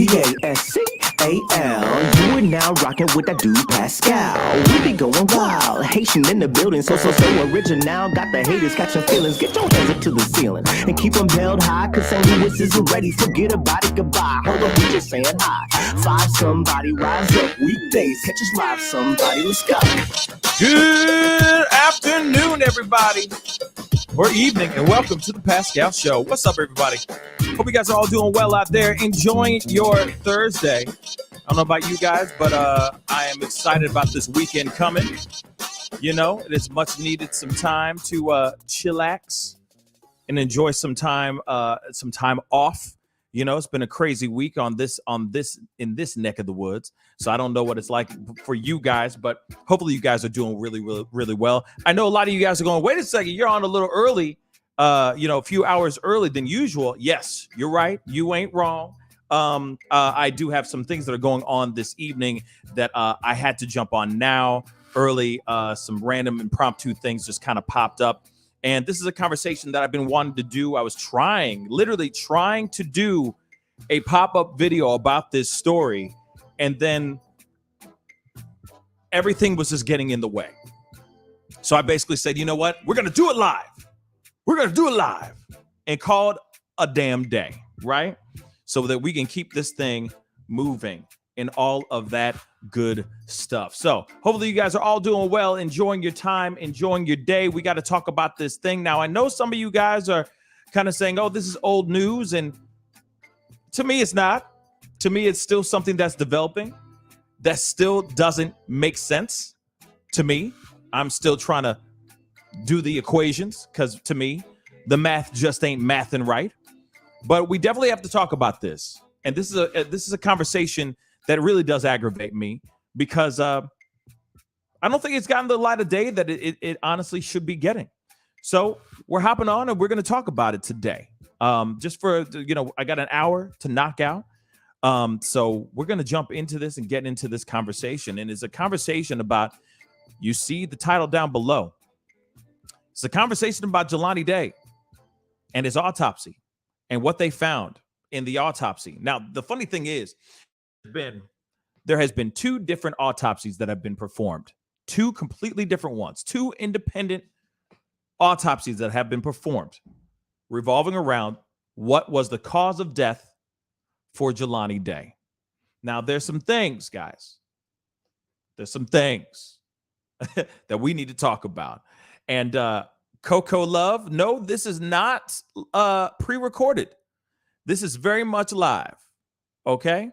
Pascal. You are now rocking with that dude Pascal. We be going wild, Haitian in the building, so original. Got the haters catching feelings. Get your hands up to the ceiling and keep them held high, cause St. Louis isn't ready. Forget about it, goodbye. Hold up, we just saying hi. Five somebody, rise up weekdays. Catch us live, somebody, let's go. Good afternoon, everybody, or evening, and welcome to the Pascal Show. What's up, everybody? Hope you guys are all doing well out there, enjoying your Thursday. I don't know about you guys, but I am excited about this weekend coming. You know, it is much needed some time to chillax and enjoy some time off. You know, it's been a crazy week in this neck of the woods. So I don't know what it's like for you guys, but hopefully you guys are doing really, really, really well. I know a lot of you guys are going, wait a second, you're on a little early, a few hours early than usual. Yes, you're right. You ain't wrong. I do have some things that are going on this evening that I had to jump on now early. Some random impromptu things just kind of popped up. And this is a conversation that I've been wanting to do. I was literally trying to do a pop-up video about this story. And then everything was just getting in the way. So I basically said, you know what? We're going to do it live. And call it a damn day, right? So that we can keep this thing moving and all of that good stuff. So hopefully you guys are all doing well, enjoying your time, enjoying your day. We got to talk about this thing. Now, I know some of you guys are kind of saying, oh, this is old news. And to me, it's not. To me, it's still something that's developing that still doesn't make sense to me. I'm still trying to do the equations because to me, the math just ain't mathing right. But we definitely have to talk about this. And this is a conversation that really does aggravate me because I don't think it's gotten the light of day that it honestly should be getting. So we're hopping on and we're going to talk about it today. Just for, I got an hour to knock out. So we're going to jump into this and get into this conversation. And it's a conversation about, you see the title down below. It's a conversation about Jelani Day and his autopsy and what they found in the autopsy. Now, the funny thing is, there has been two different autopsies that have been performed, two completely different ones, two independent autopsies that have been performed revolving around what was the cause of death for Jelani Day. Now, there's some things, guys. There's some things that we need to talk about. And Coco Love, no, this is not pre-recorded. This is very much live. Okay?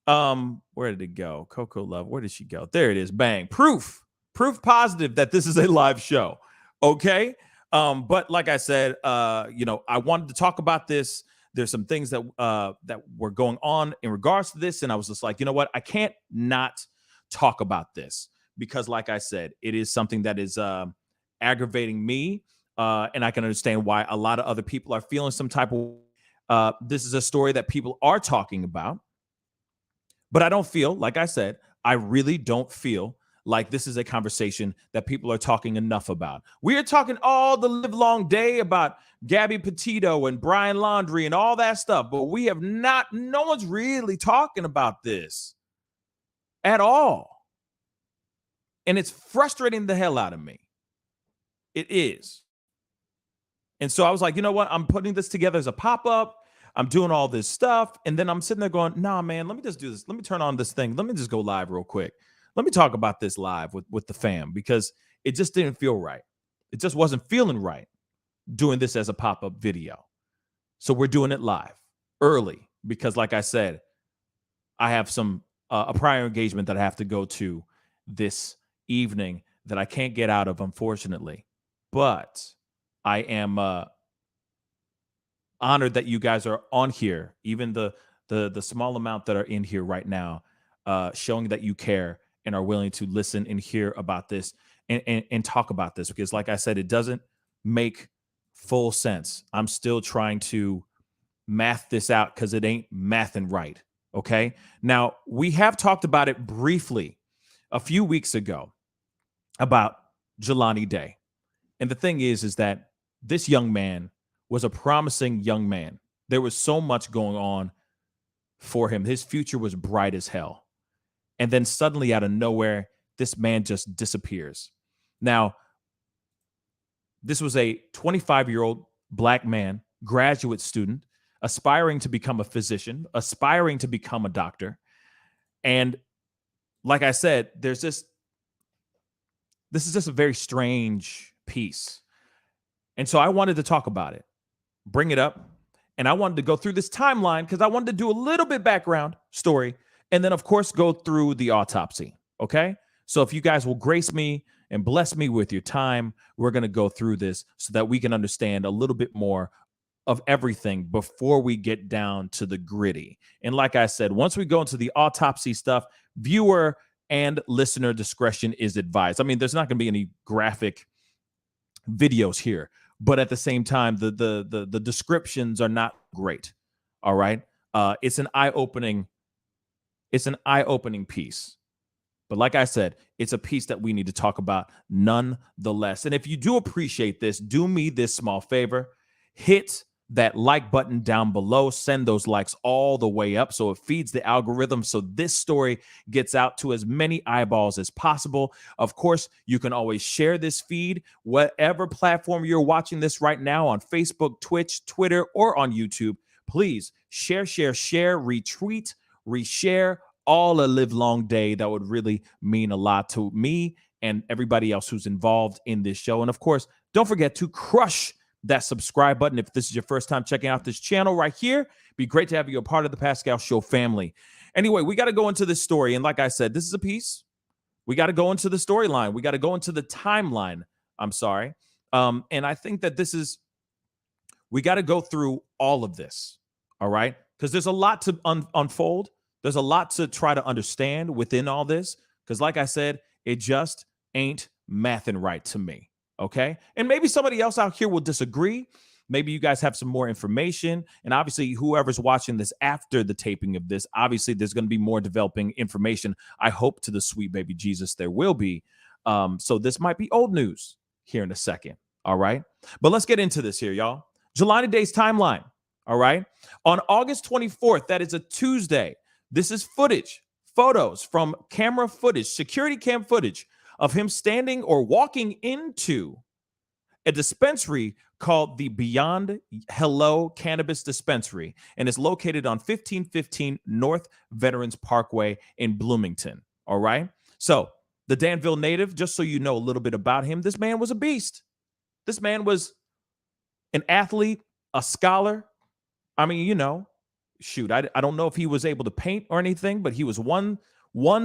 Where did it go? Coco Love, where did she go? There it is. Bang. Proof positive that this is a live show. Okay? But like I said, I wanted to talk about this. There's some things that were going on in regards to this, and I was just like, you know what? I can't not talk about this because, like I said, it is something that is aggravating me, and I can understand why a lot of other people are feeling some type of. This is a story that people are talking about, but I don't feel, like I said, I really don't feel like this is a conversation that people are talking enough about. We are talking all the live long day about Gabby Petito and Brian Laundrie and all that stuff, but we have no one's really talking about this at all. And it's frustrating the hell out of me. It is. And so I was like, you know what? I'm putting this together as a pop-up. I'm doing all this stuff. And then I'm sitting there going, nah, man, let me just do this. Let me turn on this thing. Let me just go live real quick. Let me talk about this live with the fam because it just didn't feel right. It just wasn't feeling right doing this as a pop-up video. So we're doing it live early because, like I said, I have some a prior engagement that I have to go to this evening that I can't get out of, unfortunately. But I am honored that you guys are on here, even the small amount that are in here right now, showing that you care and are willing to listen and hear about this and talk about this. Because like I said, it doesn't make full sense. I'm still trying to math this out because it ain't mathing right. Okay. Now, we have talked about it briefly a few weeks ago about Jelani Day. And the thing is that this young man was a promising young man. There was so much going on for him. His future was bright as hell. And then suddenly out of nowhere, this man just disappears. Now, this was a 25-year-old black man, graduate student, aspiring to become a physician, aspiring to become a doctor. And like I said, this is just a very strange piece. And so I wanted to talk about it, bring it up. And I wanted to go through this timeline because I wanted to do a little bit background story. And then, of course, go through the autopsy. Okay. So if you guys will grace me and bless me with your time, we're going to go through this so that we can understand a little bit more of everything before we get down to the gritty. And like I said, once we go into the autopsy stuff, viewer and listener discretion is advised. I mean, there's not going to be any graphic videos here, but at the same time, the descriptions are not great. All right. It's an eye-opening piece. But like I said, it's a piece that we need to talk about nonetheless. And if you do appreciate this, do me this small favor. Hit that like button down below. Send those likes all the way up so it feeds the algorithm so this story gets out to as many eyeballs as possible. Of course, you can always share this feed, whatever platform you're watching this right now, on Facebook, Twitch, Twitter, or on YouTube. Please share, retweet, reshare, all a live long day. That would really mean a lot to me and everybody else who's involved in this show. And of course, don't forget to crush that subscribe button if this is your first time checking out this channel right here. Be great to have you a part of the Pascal Show family. Anyway, we got to go into this story. And like I said, this is a piece. We got to go into the storyline. We got to go into the timeline. I'm sorry. And I think that we got to go through all of this. All right. Because there's a lot to unfold. There's a lot to try to understand within all this. Because like I said, it just ain't mathing right to me. Okay. And maybe somebody else out here will disagree. Maybe you guys have some more information. And obviously, whoever's watching this after the taping of this, obviously, there's going to be more developing information. I hope to the sweet baby Jesus there will be. So this might be old news here in a second. All right. But let's get into this here, y'all. Jelani Day's timeline. All right. On August 24th, that is a Tuesday. This is photos from camera footage, security cam footage of him standing or walking into a dispensary called the Beyond Hello Cannabis Dispensary, and it's located on 1515 North Veterans Parkway in Bloomington. All right. So the Danville native, just so you know a little bit about him, this man was a beast. This man was an athlete, a scholar. I mean, you know, shoot, I don't know if he was able to paint or anything, but he was one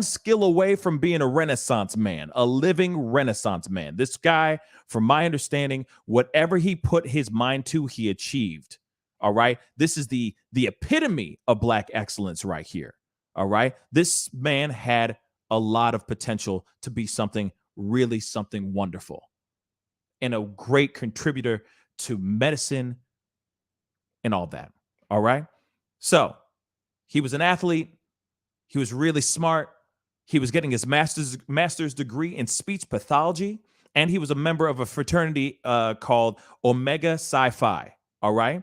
skill away from being a Renaissance man, a living Renaissance man. This guy, from my understanding, whatever he put his mind to, he achieved. All right. This is the epitome of Black excellence right here. All right. This man had a lot of potential to be something wonderful and a great contributor to medicine and all that. All right. So he was an athlete. He was really smart. He was getting his master's degree in speech pathology, and he was a member of a fraternity called Omega Psi Phi. All right.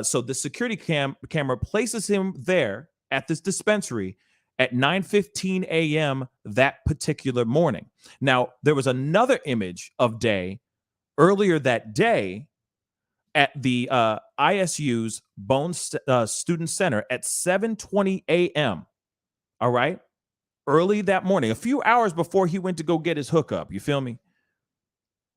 So the security camera places him there at this dispensary at 9:15 a.m. that particular morning. Now, there was another image of Day earlier that day at the ISU's Bone Student Center at 7:20 a.m. All right. Early that morning, a few hours before he went to go get his hookup. You feel me?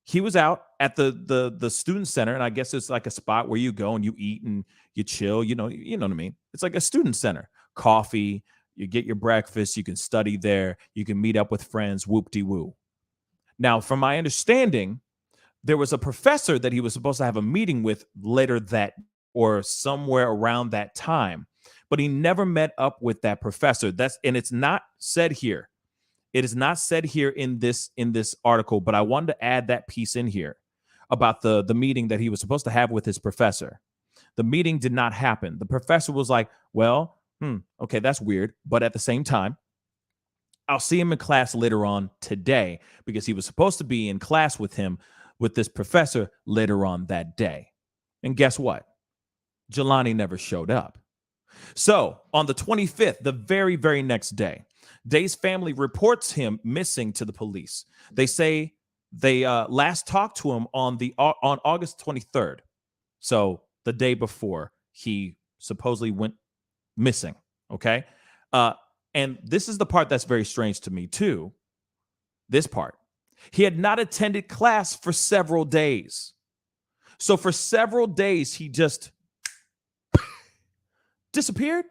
He was out at the student center, and I guess it's like a spot where you go and you eat and you chill. You know what I mean? It's like a student center. Coffee, you get your breakfast, you can study there, you can meet up with friends, whoop-de-woo. Now, from my understanding, there was a professor that he was supposed to have a meeting with later that or somewhere around that time, but he never met up with that professor. And it's not said here. It is not said here in this article, but I wanted to add that piece in here about the meeting that he was supposed to have with his professor. The meeting did not happen. The professor was like, well, okay, that's weird. But at the same time, I'll see him in class later on today, because he was supposed to be in class with him, with this professor later on that day. And guess what? Jelani never showed up. So on the 25th, the very, very next day, Day's family reports him missing to the police. They say they last talked to him on August 23rd. So the day before he supposedly went missing. Okay. And this is the part that's very strange to me too. This part. He had not attended class for several days. So for several days, he just disappeared.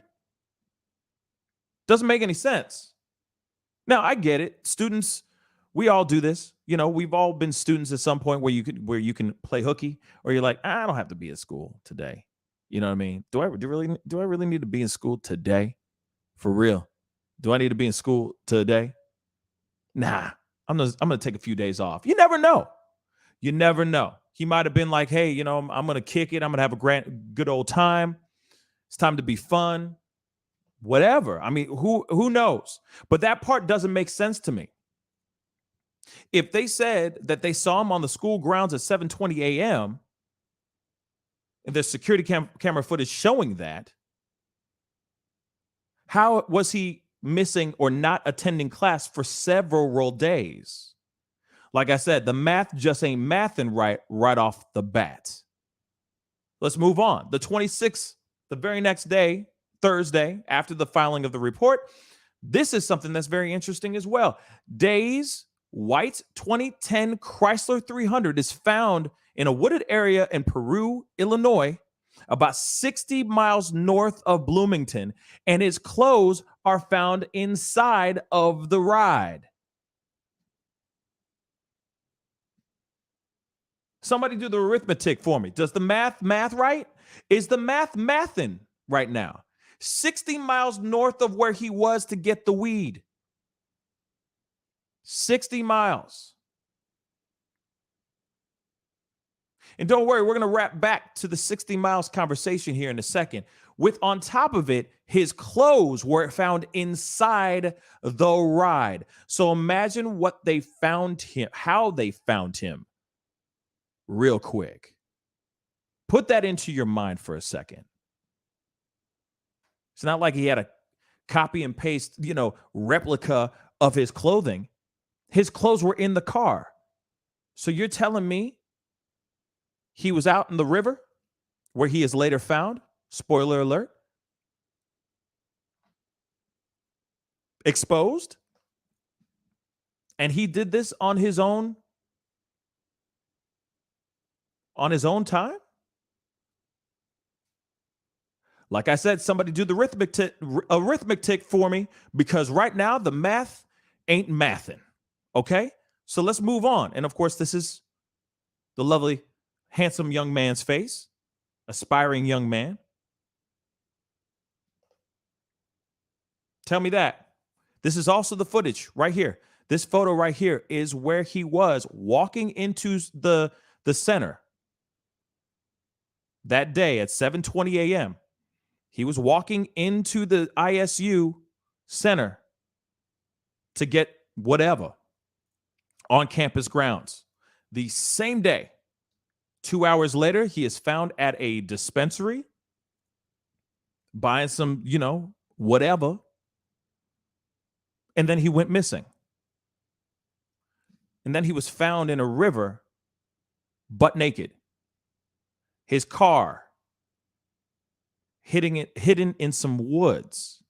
Doesn't make any sense. Now, I get it. Students, we all do this. You know, we've all been students at some point where you can play hooky, or you're like, I don't have to be at school today. You know what I mean? Do I really need to be in school today? For real? Do I need to be in school today? Nah, I'm gonna take a few days off. You never know. You never know. He might have been like, hey, you know, I'm gonna kick it. I'm gonna have a good old time. It's time to be fun. Whatever. I mean, who knows? But that part doesn't make sense to me. If they said that they saw him on the school grounds at 7:20 a.m., and there's security camera footage showing that, how was he missing or not attending class for several days? Like I said, the math just ain't mathing right off the bat. Let's move on. The 26th, the very next day, Thursday, after the filing of the report, this is something that's very interesting as well. Day's white 2010 Chrysler 300 is found in a wooded area in Peru, Illinois, about 60 miles north of Bloomington, and his clothes are found inside of the ride. Somebody do the arithmetic for me. Does the math right? Is the mathing right now? 60 miles north of where he was to get the weed. 60 miles. And don't worry, we're going to wrap back to the 60 miles conversation here in a second. With, on top of it, his clothes were found inside the ride. So imagine what they found him, how they found him real quick. Put that into your mind for a second. It's not like he had a copy and paste, replica of his clothing. His clothes were in the car. So you're telling me he was out in the river where he is later found? Spoiler alert. Exposed. And he did this on his own time? Like I said, somebody do the arithmetic for me, because right now the math ain't mathing. Okay? So let's move on. And of course, this is the lovely, handsome young man's face, aspiring young man. Tell me that. This is also the footage right here. This photo right here is where he was walking into the center that day at 7:20 a.m. He was walking into the ISU center to get whatever on campus grounds. The same day, 2 hours later, he is found at a dispensary buying some, whatever. And then he went missing. And then he was found in a river, butt naked. His car hidden in some woods.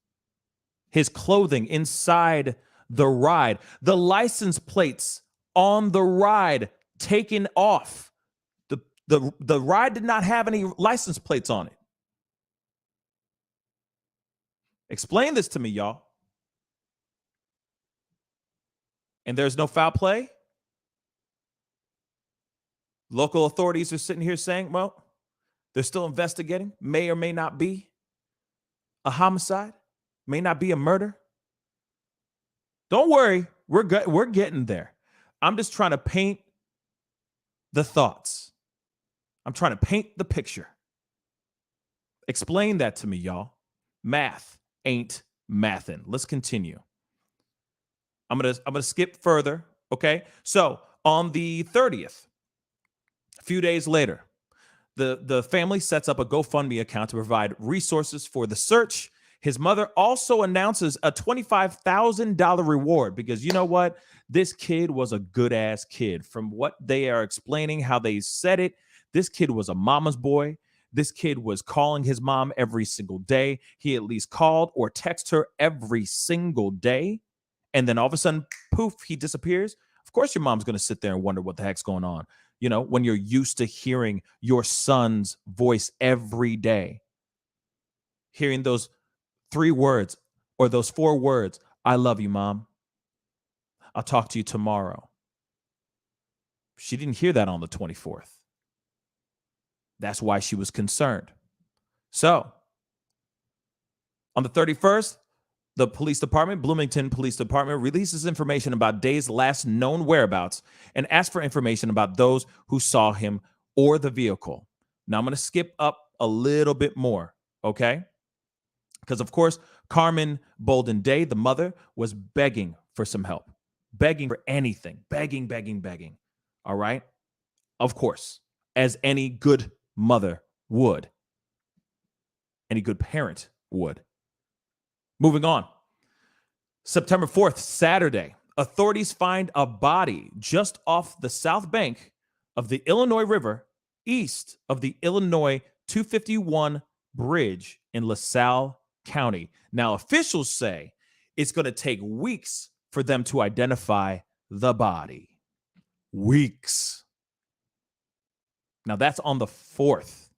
His clothing inside the ride. The license plates on the ride taken off. The ride did not have any license plates on it. Explain this to me, y'all. And there's no foul play? Local authorities are sitting here saying, well, they're still investigating. May or may not be a homicide. May not be a murder. Don't worry. We're getting there. I'm just trying to paint the thoughts. I'm trying to paint the picture. Explain that to me, y'all. Math ain't mathin'. Let's continue. I'm gonna skip further. Okay. So on the 30th, a few days later, The family sets up a GoFundMe account to provide resources for the search. His mother also announces a $25,000 reward because you know what? This kid was a good ass kid. From what they are explaining, how they said it, this kid was a mama's boy. This kid was calling his mom every single day. He at least called or texted her every single day. And then all of a sudden, poof, he disappears. Of course, your mom's going to sit there and wonder what the heck's going on. You know, when you're used to hearing your son's voice every day, hearing those 3 words or those 4 words, I love you, Mom. I'll talk to you tomorrow. She didn't hear that on the 24th. That's why she was concerned. So, on the 31st, the police department, Bloomington Police Department, releases information about Day's last known whereabouts and asks for information about those who saw him or the vehicle. Now, I'm going to skip up a little bit more, okay? Because, of course, Carmen Bolden Day, the mother, was begging for some help, begging for anything, begging. All right? Of course, as any good mother would, any good parent would. Moving on. September 4th, Saturday, authorities find a body just off the south bank of the Illinois River, east of the Illinois 251 bridge in LaSalle County. Now, officials say it's going to take weeks for them to identify the body. Weeks. Now, that's on the 4th.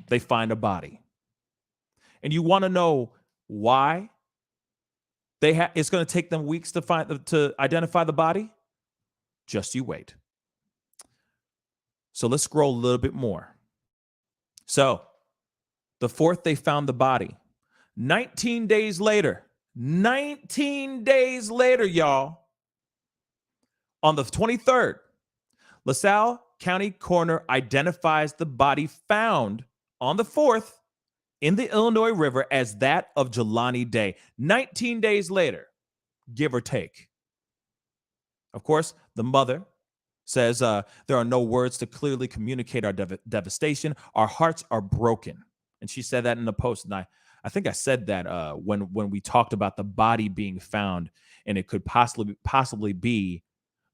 They find a body. And you want to know why it's going to take them weeks to identify the body? Just you wait. So let's scroll a little bit more. So, the 4th, they found the body. 19 days later, y'all, on the 23rd, LaSalle County Coroner identifies the body found on the 4th in the Illinois River as that of Jelani Day. 19 days later, give or take. Of course, the mother says there are no words to clearly communicate our devastation. Our hearts are broken. And she said that in the post. And I think I said that when we talked about the body being found and it could possibly be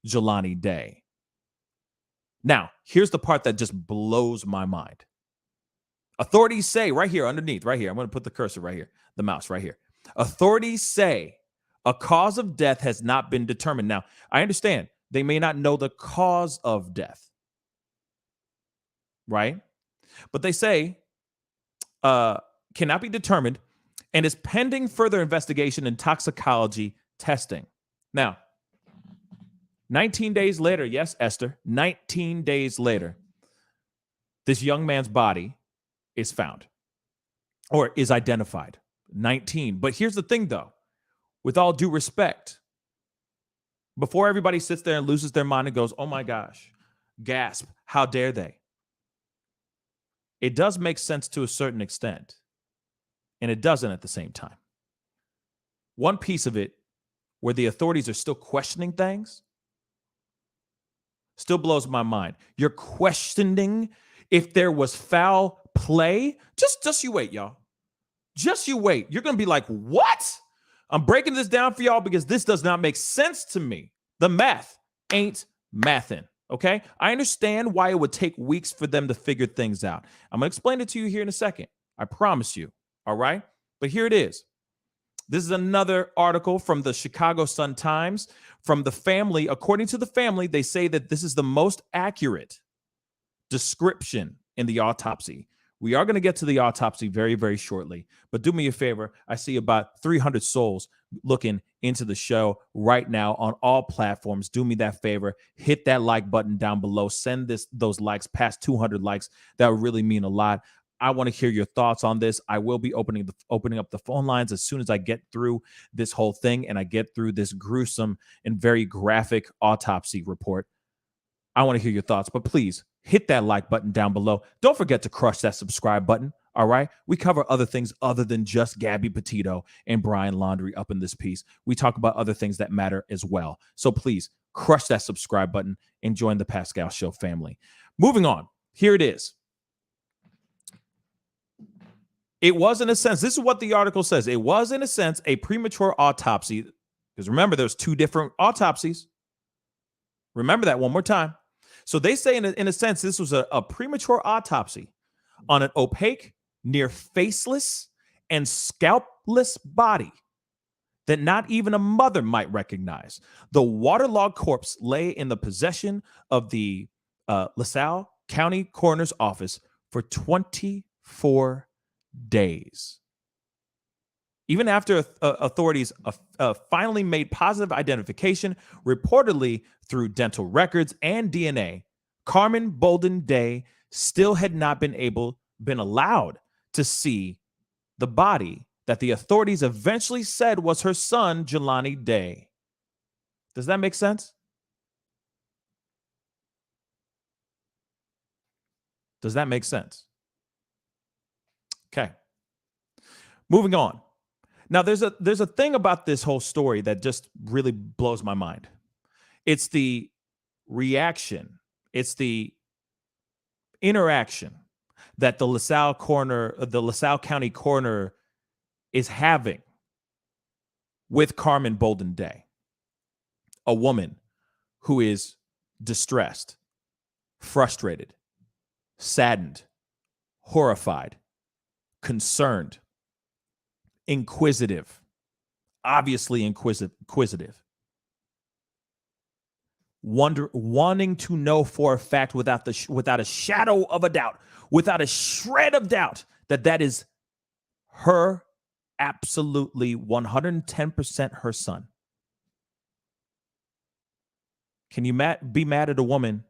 Jelani Day. Now, here's the part that just blows my mind. Authorities say right here, underneath, right here, I'm going to put the cursor right here, the mouse right here. Authorities say a cause of death has not been determined. Now, I understand they may not know the cause of death, right? But they say cannot be determined and is pending further investigation and toxicology testing. Now, 19 days later, yes, Esther, 19 days later, this young man's body is found or is identified. 19. But here's the thing, though. With all due respect, before everybody sits there and loses their mind and goes, oh my gosh, gasp, how dare they? It does make sense to a certain extent, and it doesn't at the same time. One piece of it where the authorities are still questioning things still blows my mind. You're questioning if there was foul play. Just you wait, y'all. Just you wait. You're going to be like, what? I'm breaking this down for y'all because this does not make sense to me. The math ain't mathin', okay? I understand why it would take weeks for them to figure things out. I'm going to explain it to you here in a second. I promise you, all right? But here it is. This is another article from the Chicago Sun-Times. From the family, according to the family, they say that this is the most accurate description in the autopsy. We are going to get to the autopsy very, very shortly. But do me a favor. I see about 300 souls looking into the show right now on all platforms. Do me that favor. Hit that like button down below. Send those likes past 200 likes. That would really mean a lot. I want to hear your thoughts on this. I will be opening up the phone lines as soon as I get through this whole thing and I get through this gruesome and very graphic autopsy report. I want to hear your thoughts, but please hit that like button down below. Don't forget to crush that subscribe button. All right. We cover other things other than just Gabby Petito and Brian Laundrie up in this piece. We talk about other things that matter as well. So please crush that subscribe button and join the Pascal Show family. Moving on. Here it is. It was, in a sense, this is what the article says. It was, in a sense, a premature autopsy. Because remember, there's two different autopsies. Remember that one more time. So they say, in a sense, this was a premature autopsy on an opaque, near faceless, and scalp-less body that not even a mother might recognize. The waterlogged corpse lay in the possession of the LaSalle County Coroner's Office for 24 days. Even after authorities finally made positive identification, reportedly through dental records and DNA, Carmen Bolden Day still had not been allowed to see the body that the authorities eventually said was her son, Jelani Day. Does that make sense? Does that make sense? Okay. Moving on. Now, there's a thing about this whole story that just really blows my mind. It's the reaction. It's the interaction that the LaSalle County coroner is having with Carmen Bolden Day, a woman who is distressed, frustrated, saddened, horrified, concerned, inquisitive, obviously inquisitive, wanting to know for a fact without a shadow of a doubt, without a shred of doubt, that is her, absolutely 110% her son. Can you be mad at a woman,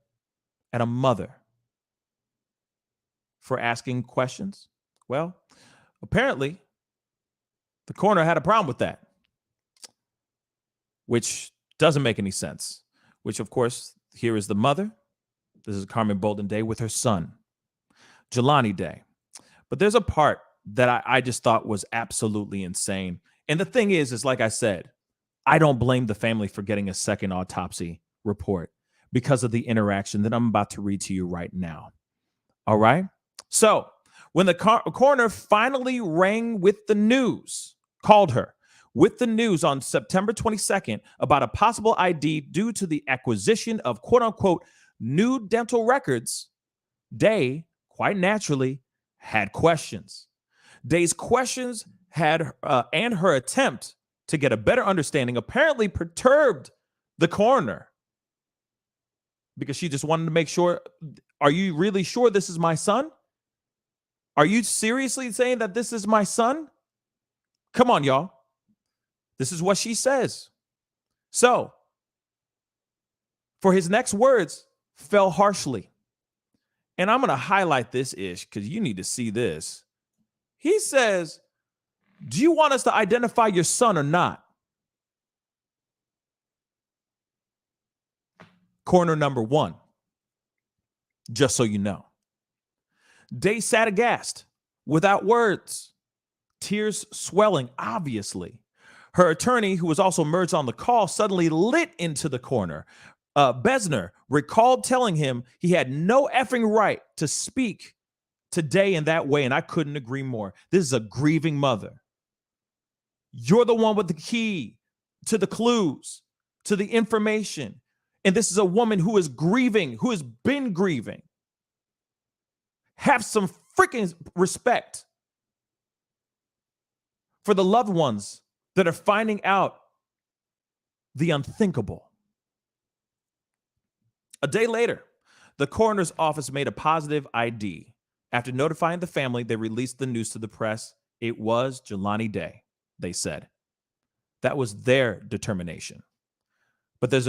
at a mother, for asking questions? Well, apparently, the coroner had a problem with that, which doesn't make any sense. Which, of course, here is the mother. This is Carmen Bolden Day with her son, Jelani Day. But there's a part that I just thought was absolutely insane. And the thing is like I said, I don't blame the family for getting a second autopsy report because of the interaction that I'm about to read to you right now. All right? So when the coroner finally called her with the news on September 22nd about a possible ID due to the acquisition of quote-unquote new dental records, Day, quite naturally, had questions. Day's questions and her attempt to get a better understanding apparently perturbed the coroner because she just wanted to make sure, are you really sure this is my son? Are you seriously saying that this is my son? Come on, y'all. This is what she says. So, for his next words, fell harshly. And I'm going to highlight this ish because you need to see this. He says, do you want us to identify your son or not? Coroner number one, just so you know. Day sat aghast, without words, tears swelling, obviously. Her attorney, who was also merged on the call, suddenly lit into the coroner. Besner recalled telling him he had no effing right to speak today in that way, and I couldn't agree more. This is a grieving mother. You're the one with the key to the clues, to the information. And this is a woman who is grieving, who has been grieving. Have some freaking respect for the loved ones that are finding out the unthinkable. A day later, the coroner's office made a positive ID. After notifying the family, they released the news to the press. It was Jelani Day, they said. That was their determination. But there is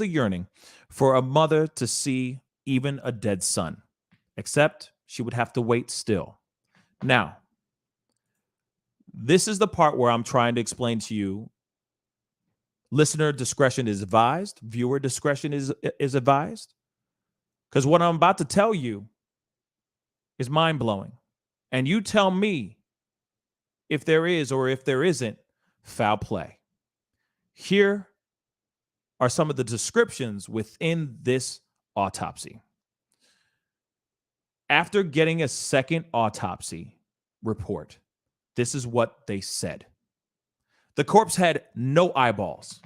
a yearning for a mother to see even a dead son, except she would have to wait still. Now, this is the part where I'm trying to explain to you, listener discretion is advised, viewer discretion is advised, because what I'm about to tell you is mind-blowing. And you tell me if there is or if there isn't foul play. Here are some of the descriptions within this autopsy. After getting a second autopsy report, this is what they said. The corpse had no eyeballs,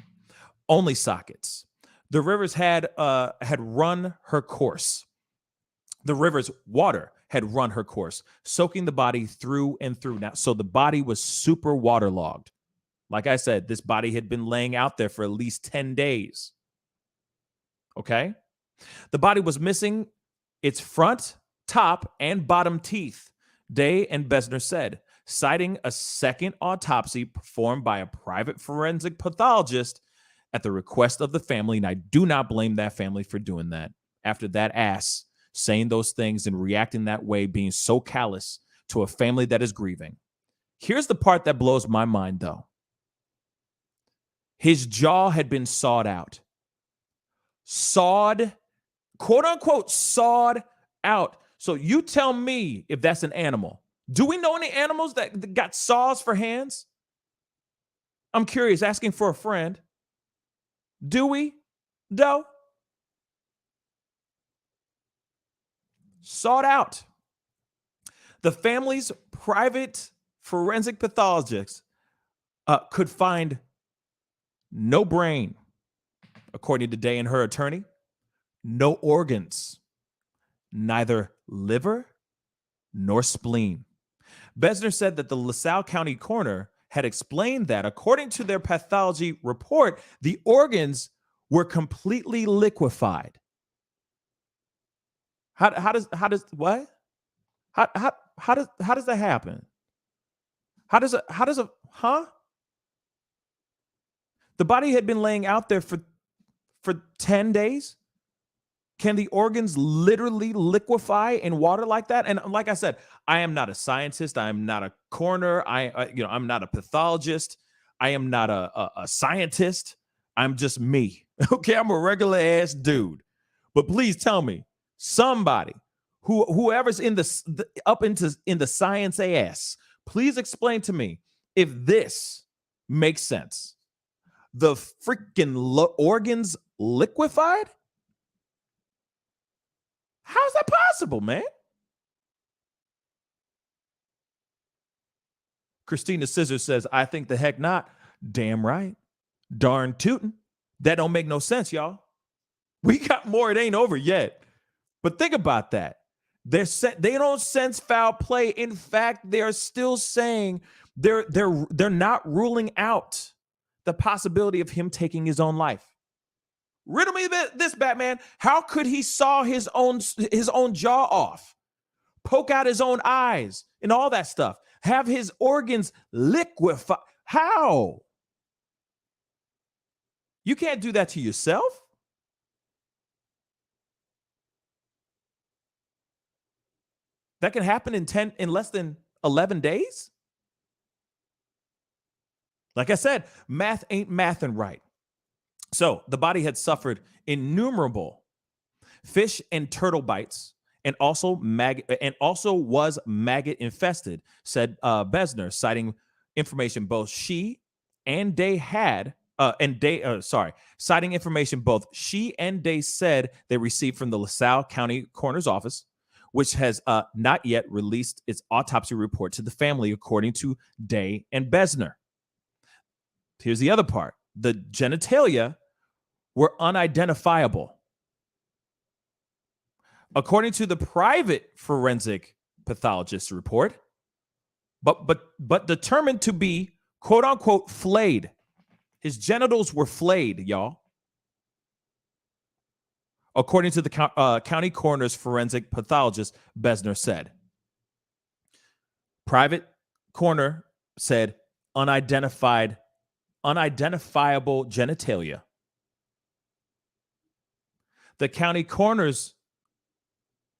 only sockets. The rivers had run her course. The river's water had run her course, soaking the body through and through. Now, so the body was super waterlogged. Like I said, this body had been laying out there for at least 10 days. Okay? The body was missing its front, top, and bottom teeth, Day and Besner said, citing a second autopsy performed by a private forensic pathologist at the request of the family. And I do not blame that family for doing that. After that ass saying those things and reacting that way, being so callous to a family that is grieving. Here's the part that blows my mind, though. His jaw had been sawed out. Sawed, quote unquote, sawed out. So you tell me if that's an animal. Do we know any animals that got saws for hands? I'm curious, asking for a friend. Do we, though? Sawed out. The family's private forensic pathologist could find no brain, according to Day and her attorney, no organs, neither liver nor spleen. Besner said that the LaSalle County coroner had explained that, according to their pathology report, the organs were completely liquefied. How does that happen? The body had been laying out there for 10 days. Can the organs literally liquefy in water like that? And like I said, I am not a scientist. I am not a coroner. I'm not a pathologist. I am not a scientist. I'm just me. Okay, I'm a regular ass dude. But please tell me, somebody, whoever's in the science ass, please explain to me if this makes sense. The freaking organs liquefied? How's that possible, man? Christina Scissors says, I think the heck not. Damn right. Darn tootin'. That don't make no sense, y'all. We got more. It ain't over yet. But think about that. They don't sense foul play. In fact, they're still saying they're not ruling out the possibility of him taking his own life. Riddle me this, Batman. How could he saw his own jaw off, poke out his own eyes, and all that stuff? Have his organs liquefy? How? You can't do that to yourself. That can happen in less than 11 days. Like I said, math ain't mathin' right. So the body had suffered innumerable fish and turtle bites, and also was maggot infested, said Besner, citing information both she and Day had, citing information both she and Day said they received from the LaSalle County Coroner's Office, which has not yet released its autopsy report to the family, according to Day and Besner. Here's the other part. The genitalia were unidentifiable. According to the private forensic pathologist's report, but determined to be, quote unquote, flayed. His genitals were flayed, y'all. According to the county coroner's forensic pathologist, Besner said. Private coroner said unidentifiable genitalia. The county coroners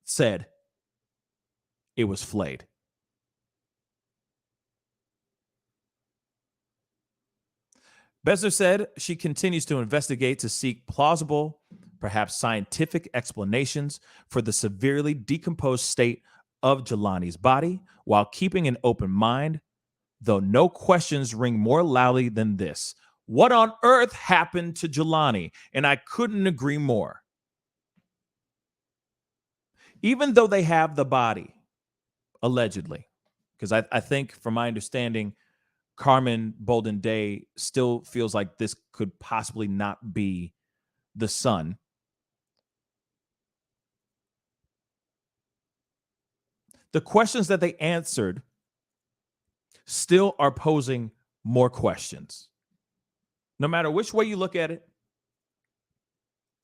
said it was flayed. Besner said she continues to investigate to seek plausible, perhaps scientific explanations for the severely decomposed state of Jelani's body while keeping an open mind, though no questions ring more loudly than this. What on earth happened to Jelani? And I couldn't agree more. even though they have the body, allegedly, because I think, from my understanding, Carmen Bolden Day still feels like this could possibly not be the son. The questions that they answered still are posing more questions. No matter which way you look at it,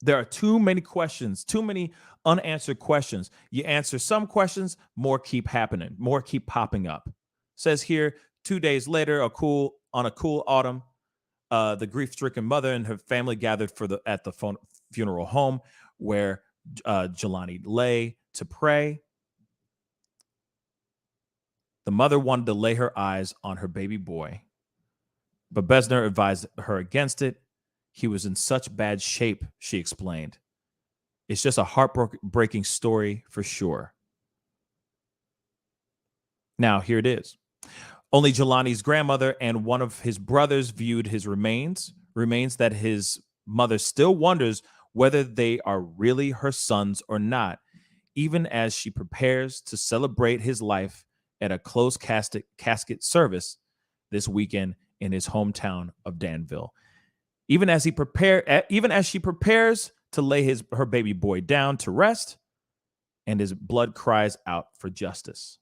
there are too many questions, too many unanswered questions. You answer some questions, more keep happening, more keep popping up. Says here, 2 days later, on a cool autumn, the grief-stricken mother and her family gathered at the funeral home where Jelani lay to pray. The mother wanted to lay her eyes on her baby boy, but Besner advised her against it. He was in such bad shape, she explained. It's just a heartbreaking story for sure. Now, here it is. Only Jelani's grandmother and one of his brothers viewed his remains that his mother still wonders whether they are really her sons or not, even as she prepares to celebrate his life at a closed casket service this weekend in his hometown of Danville. Even as she prepares to lay her baby boy down to rest, and his blood cries out for justice.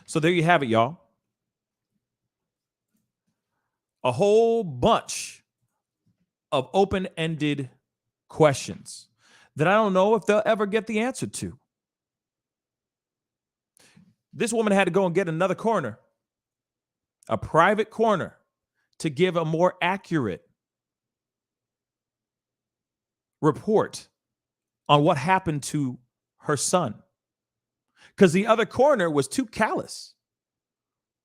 So there you have it, y'all. A whole bunch of open-ended questions that I don't know if they'll ever get the answer to. This woman had to go and get another coroner, a private coroner, to give a more accurate report on what happened to her son. Because the other coroner was too callous,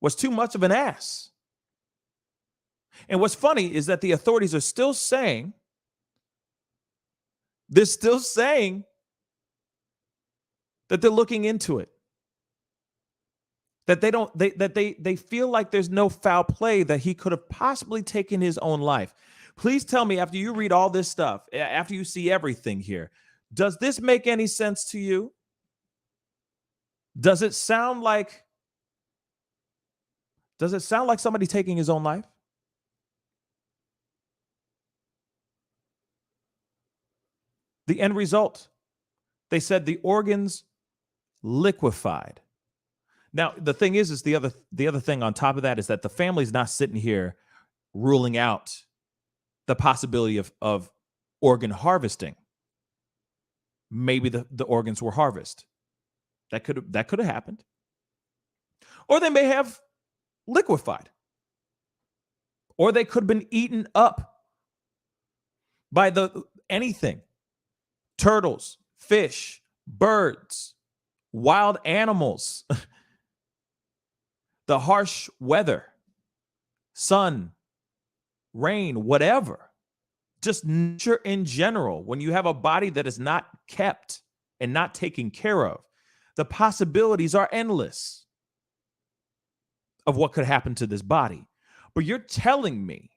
was too much of an ass. And what's funny is that the authorities are still saying, that they're looking into it. That they feel like there's no foul play, that he could have possibly taken his own life. Please tell me, after you read all this stuff, after you see everything here, does this make any sense to you? Does it sound like somebody taking his own life? The end result, they said the organs liquefied. Now, the thing is the other thing on top of that is that the family's not sitting here ruling out the possibility of organ harvesting. Maybe the organs were harvested. That could have happened. Or they may have liquefied. Or they could have been eaten up by anything. Turtles, fish, birds, wild animals, the harsh weather, sun, rain, whatever. Just nature in general. When you have a body that is not kept and not taken care of, the possibilities are endless of what could happen to this body. But you're telling me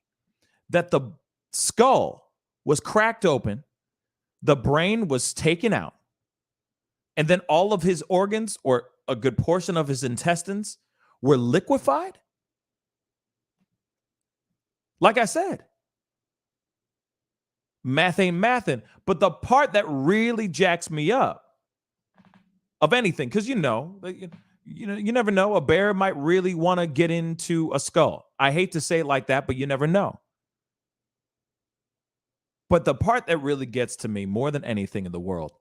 that the skull was cracked open, the brain was taken out, and then all of his organs, or a good portion of his intestines, were liquefied? Like I said, math ain't mathin'. But the part that really jacks me up of anything, because you never know. A bear might really want to get into a skull. I hate to say it like that, but you never know. But the part that really gets to me more than anything in the world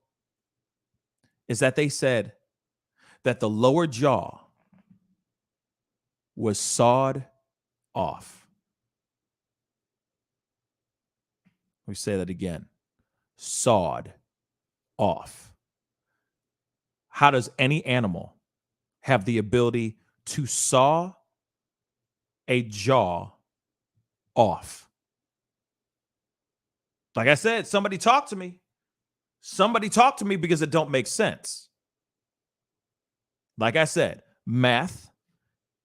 is that they said that the lower jaw was sawed off. Let me say that again. Sawed off. How does any animal have the ability to saw a jaw off? Like I said, somebody talk to me. Somebody talk to me, because it don't make sense. Like I said, math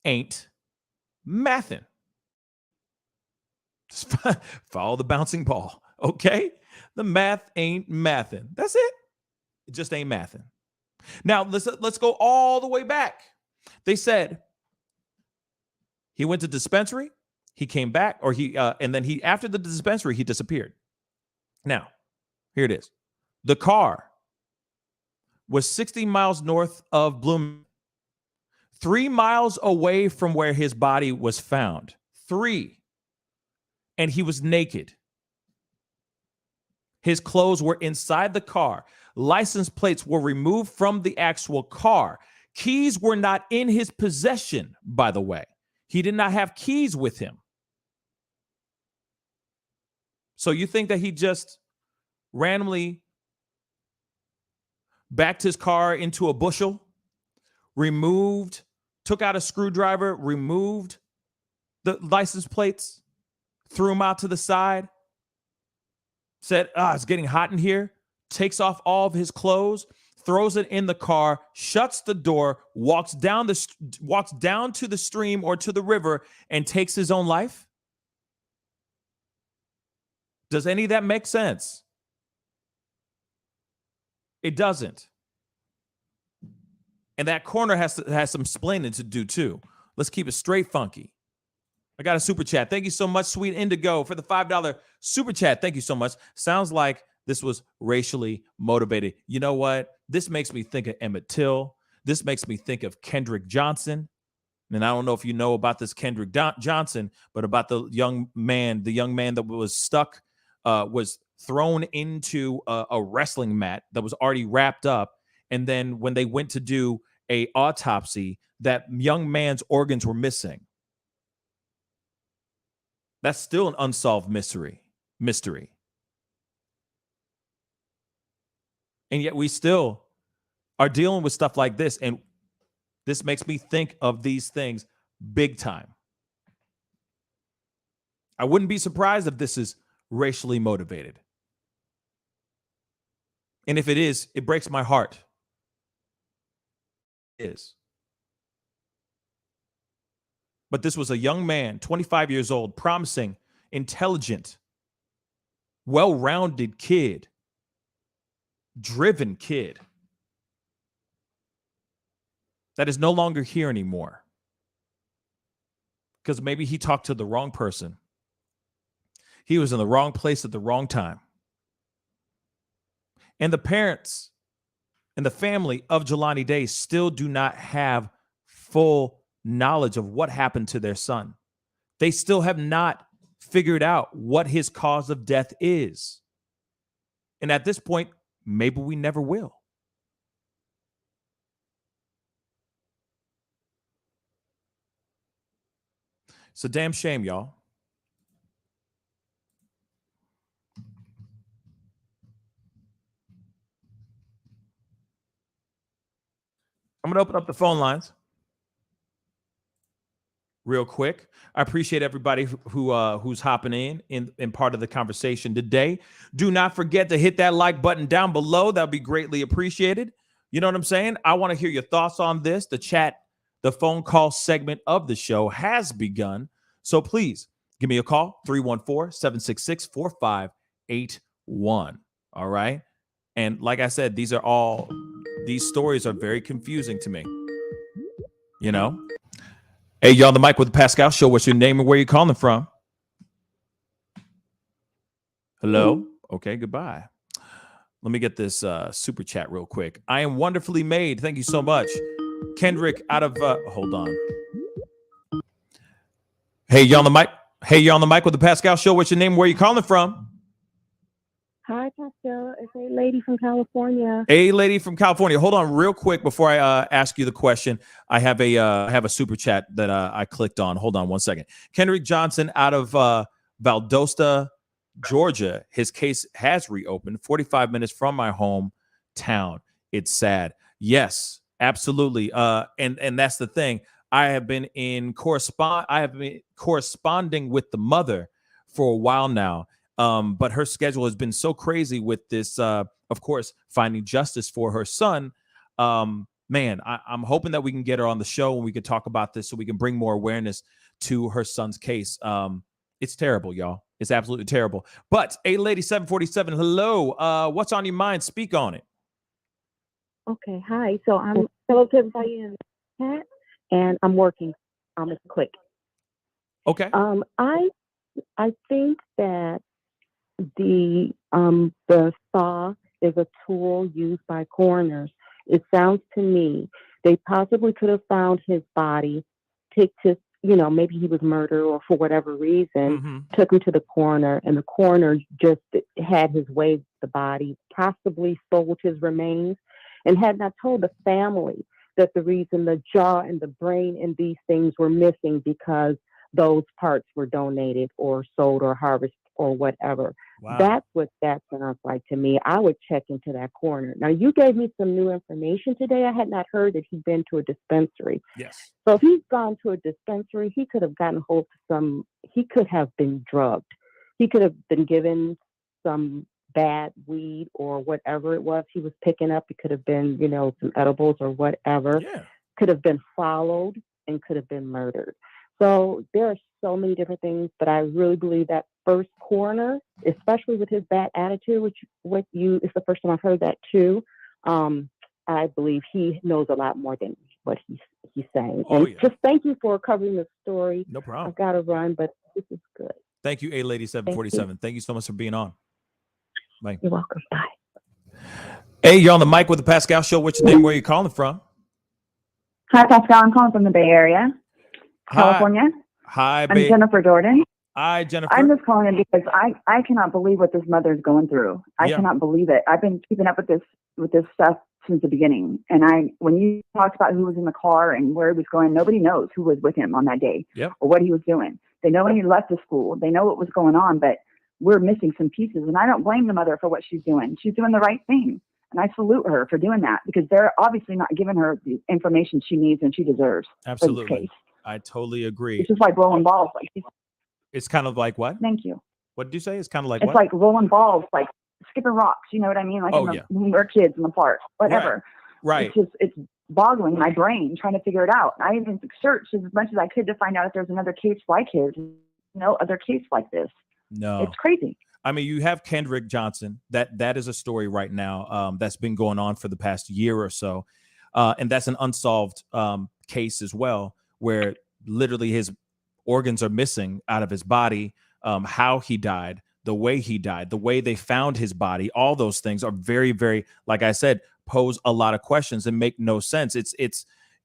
ain't mathin'. Just follow the bouncing ball. Okay? The math ain't mathing. That's it. It just ain't mathing. Now, let's go all the way back. They said he went to dispensary, he came back, or and then after the dispensary, he disappeared. Now, here it is. The car was 60 miles north of Bloomington, 3 miles away from where his body was found. 3. And he was naked. His clothes were inside the car. License plates were removed from the actual car. Keys were not in his possession, by the way. He did not have keys with him. So you think that he just randomly backed his car into a bushel, took out a screwdriver, removed the license plates, threw them out to the side, said, it's getting hot in here, takes off all of his clothes, throws it in the car, shuts the door, walks down to the stream or to the river and takes his own life? Does any of that make sense? It doesn't. And that corner has some explaining to do too. Let's keep it straight funky. I got a super chat. Thank you so much, Sweet Indigo, for the $5 super chat. Thank you so much. Sounds like this was racially motivated. You know what? This makes me think of Emmett Till. This makes me think of Kendrick Johnson. And I don't know if you know about this Kendrick Johnson, but about the young man that was stuck, was thrown into a wrestling mat that was already wrapped up. And then when they went to do an autopsy, that young man's organs were missing. That's still an unsolved mystery. And yet we still are dealing with stuff like this. And this makes me think of these things big time. I wouldn't be surprised if this is racially motivated. And if it is, it breaks my heart. It is. But this was a young man, 25 years old, promising, intelligent, well-rounded kid, driven kid that is no longer here anymore because maybe he talked to the wrong person. He was in the wrong place at the wrong time. And the parents and the family of Jelani Day still do not have full knowledge of what happened to their son. They still have not figured out what his cause of death is. And at this point, maybe we never will. It's a damn shame, y'all. I'm going to open up the phone lines real quick. I appreciate everybody who's hopping in part of the conversation today. Do not forget to hit that like button down below. That would be greatly appreciated. You know what I'm saying? I want to hear your thoughts on this. The phone call segment of the show has begun. So please give me a call, 314-766-4581. All right. And like I said, these stories are very confusing to me. You know? Hey, y'all, the mic with the Pascal Show. What's your name and where you calling from? Hello? Okay, goodbye. Let me get this super chat real quick. I am wonderfully made. Thank you so much. Kendrick out of hold on. Hey, you're on the mic. Hey, you're on the mic with the Pascal Show. What's your name and where you calling from? Hi, Pascal. It's a lady from California. A lady from California. Hold on real quick before I ask you the question. I have a super chat that I clicked on. Hold on one second. Kendrick Johnson out of Valdosta, Georgia. His case has reopened 45 minutes from my hometown. It's sad. Yes, absolutely. And that's the thing. I have been corresponding with the mother for a while now. But her schedule has been so crazy with this, of course, finding justice for her son. Man, I'm hoping that we can get her on the show and we can talk about this so we can bring more awareness to her son's case. It's terrible, y'all. It's absolutely terrible. But A Lady 747, hello. What's on your mind? Speak on it. Okay, hi. So I'm hello to everybody in the chat, and I'm working. It's quick. Okay. I think that the saw is a tool used by coroners. It sounds to me they possibly could have found his body, picked his, maybe he was murdered or for whatever reason, took him to the coroner, and the coroner just had his way with the body, possibly sold his remains, and had not told the family that the reason the jaw and the brain and these things were missing because those parts were donated or sold or harvested or whatever. Wow. That's what that sounds like to me. I would check into that coroner. Now, you gave me some new information today. I had not heard that he'd been to a dispensary. Yes. So if he's gone to a dispensary, he could have gotten hold of he could have been drugged. He could have been given some bad weed or whatever it was he was picking up. It could have been, some edibles or whatever. Yeah. Could have been followed and could have been murdered. So there are so many different things, but I really believe that first coroner, especially with his bad attitude, it's the first time I've heard that too. I believe he knows a lot more than what he's saying. Oh, and just thank you for covering the story. No problem. I've got to run, but this is good. Thank you, A Lady 747. Thank you so much for being on. Bye. You're welcome. Bye. Hey, you're on the mic with the Pascal Show. What's your name? Where are you calling from? Hi, Pascal. I'm calling from the Bay Area, California. Hi, I'm Jennifer Jordan. Hi, Jennifer. I'm just calling in because I cannot believe what this mother's going through. I cannot believe it. I've been keeping up with this stuff since the beginning. And when you talked about who was in the car and where he was going, nobody knows who was with him on that day or what he was doing. They know when he left the school. They know what was going on, but we're missing some pieces. And I don't blame the mother for what she's doing. She's doing the right thing. And I salute her for doing that because they're obviously not giving her the information she needs and she deserves. Absolutely. For this case. I totally agree. It's just like rolling balls. It's kind of like what? Thank you. What did you say? It's kind of like it's like rolling balls, like skipping rocks. You know what I mean? Like when we're kids in the park, whatever. Right. It's boggling my brain trying to figure it out. I even searched as much as I could to find out if there's another case like his. No other case like this. No, it's crazy. I mean, you have Kendrick Johnson. That is a story right now that's been going on for the past year or so, and that's an unsolved case as well, where literally his organs are missing out of his body. How he died, the way he died, the way they found his body, all those things are very, very, like I said, pose a lot of questions and make no sense. It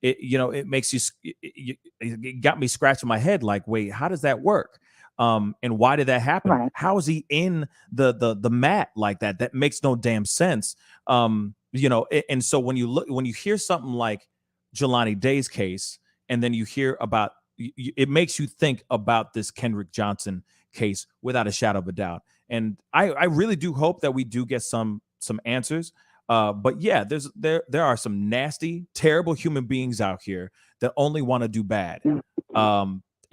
makes it got me scratching my head like, wait, how does that work? And why did that happen? Right. How is he in the mat like that? That makes no damn sense. And so when you hear something like Jelani Day's case, and then you hear about, it makes you think about this Kendrick Johnson case without a shadow of a doubt. And I really do hope that we do get some answers. But yeah, there are some nasty, terrible human beings out here that only want to do bad.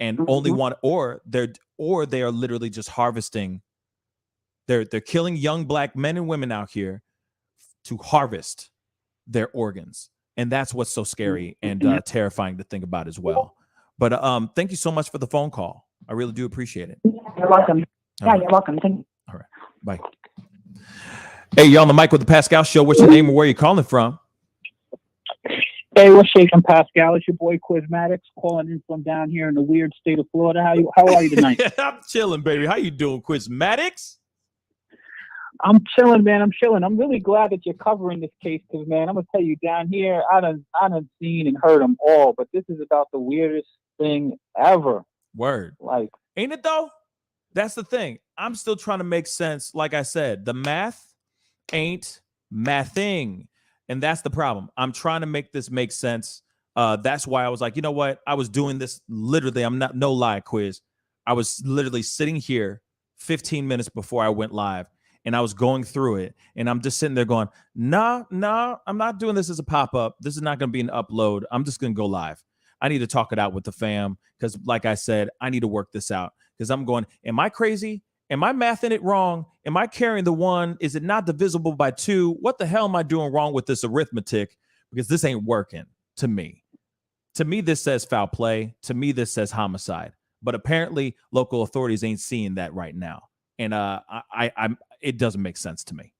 And only want, or they are literally just harvesting. They're killing young black men and women out here to harvest their organs. And that's what's so scary and terrifying to think about as well. But thank you so much for the phone call. I really do appreciate it. You're welcome. You're welcome. Thank you. All right. Bye. Hey, you're on the mic with the Pascal Show. What's your name and where are you calling from? Hey, what's shaking, Pascal? It's your boy Quizmatics calling in from down here in the weird state of Florida. How are you tonight? I'm chilling, baby. How you doing, Quizmatics? I'm chilling, man. I'm chilling. I'm really glad that you're covering this case because, man, I'm gonna tell you, down here, I done seen and heard them all, but this is about the weirdest thing ever. Word. Like, ain't it though? That's the thing. I'm still trying to make sense. Like I said, the math ain't mathing. And that's the problem. I'm trying to make this make sense. That's why I was like, you know what? I was doing this literally. I'm not, no lie, Quiz. I was literally sitting here 15 minutes before I went live and I was going through it. And I'm just sitting there going, nah, I'm not doing this as a pop-up. This is not going to be an upload. I'm just going to go live. I need to talk it out with the fam because, like I said, I need to work this out because I'm going, am I crazy? Am I mathing it wrong? Am I carrying the one? Is it not divisible by 2? What the hell am I doing wrong with this arithmetic? Because this ain't working to me. To me, this says foul play. To me, this says homicide. But apparently local authorities ain't seeing that right now. And it doesn't make sense to me.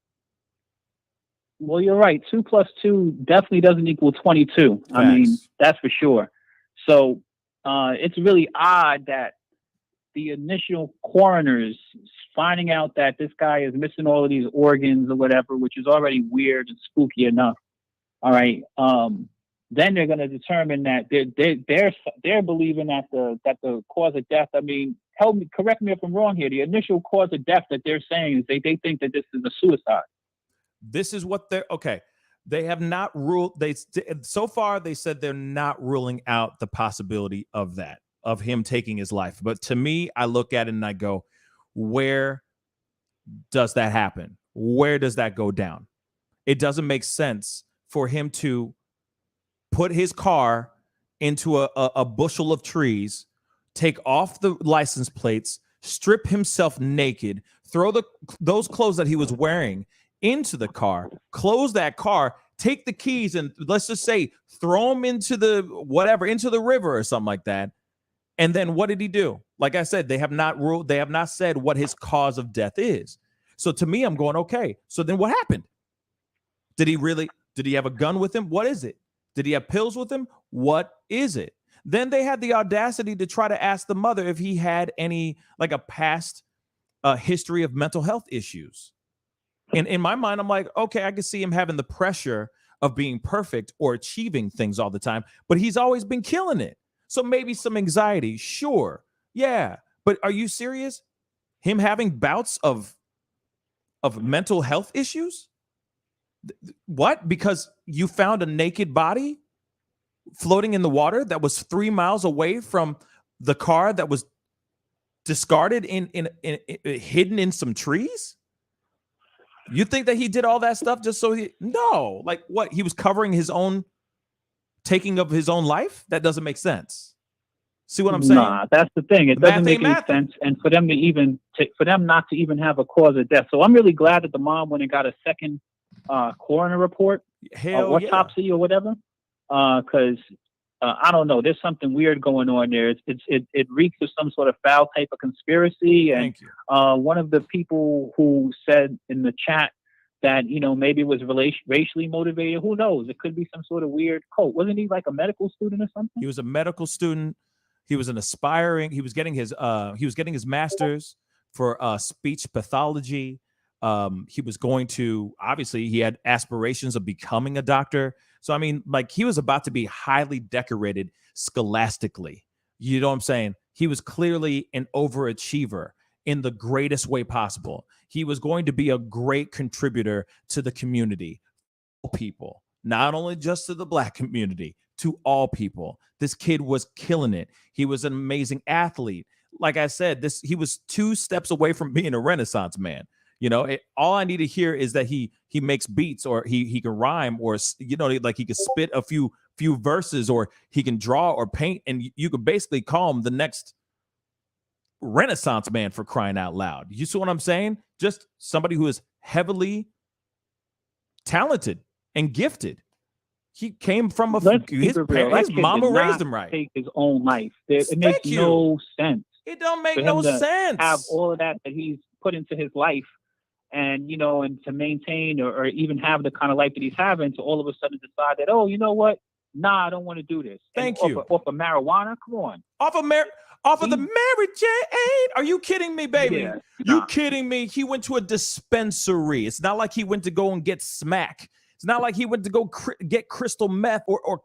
Well, you're right. 2 plus 2 definitely doesn't equal 22. Facts. I mean, that's for sure. So it's really odd that the initial coroners finding out that this guy is missing all of these organs or whatever, which is already weird and spooky enough. All right. Then they're going to determine that they're believing that the cause of death. I mean, correct me if I'm wrong here. The initial cause of death that they're saying is they think that this is a suicide. This is what they're okay. They have not ruled. So far they said they're not ruling out the possibility of that, of him taking his life. But to me, I look at it and I go, where does that happen? Where does that go down? It doesn't make sense for him to put his car into a bushel of trees, take off the license plates, strip himself naked, throw those clothes that he was wearing into the car, close that car, take the keys, and let's just say throw them into the river or something like that. And then what did he do? Like I said, they have not said what his cause of death is. So to me, I'm going, okay, so then what happened? Did he have a gun with him? What is it? Did he have pills with him? What is it? Then they had the audacity to try to ask the mother if he had any, like a past history of mental health issues. And in my mind, I'm like, okay, I can see him having the pressure of being perfect or achieving things all the time, but he's always been killing it. So maybe some anxiety, sure. Yeah. But are you serious? Him having bouts of mental health issues? What? Because you found a naked body floating in the water that was 3 miles away from the car that was discarded in hidden in some trees? You think that he did all that stuff just so no, like what? He was covering his own taking of his own life? That doesn't make sense. See what I'm saying? Nah, that's the thing. It doesn't make any sense. And for them not to even have a cause of death. So I'm really glad that the mom went and got a second coroner report, autopsy or whatever. Because I don't know, there's something weird going on there. It reeks of some sort of foul type of conspiracy. And one of the people who said in the chat that, maybe it was racially motivated. Who knows? It could be some sort of weird cult. Wasn't he like a medical student or something? He was a medical student. He was he was getting his master's for speech pathology. He was going to, obviously he had aspirations of becoming a doctor. So, I mean, like he was about to be highly decorated scholastically. You know what I'm saying? He was clearly an overachiever in the greatest way possible. He was going to be a great contributor to the community, people, not only just to the Black community, to all people. This kid was killing it. He was an amazing athlete. Like I said, he was 2 steps away from being a Renaissance man. All I need to hear is that he makes beats, or he can rhyme, or like he can spit a few verses, or he can draw or paint, and you could basically call him the next Renaissance man, for crying out loud. You see what I'm saying? Just somebody who is heavily talented and gifted. He came from his mama raised him right. Take his own life. It makes no sense. It don't make no sense. Have all of that he's put into his life. And, and to maintain or even have the kind of life that he's having, to all of a sudden decide that, oh, you know what? Nah, I don't want to do this. Thank you. Off of marijuana? Come on. Off of the Mary Jane? Are you kidding me, baby? Yeah, You kidding me? He went to a dispensary. It's not like he went to go and get smack. It's not like he went to go get crystal meth or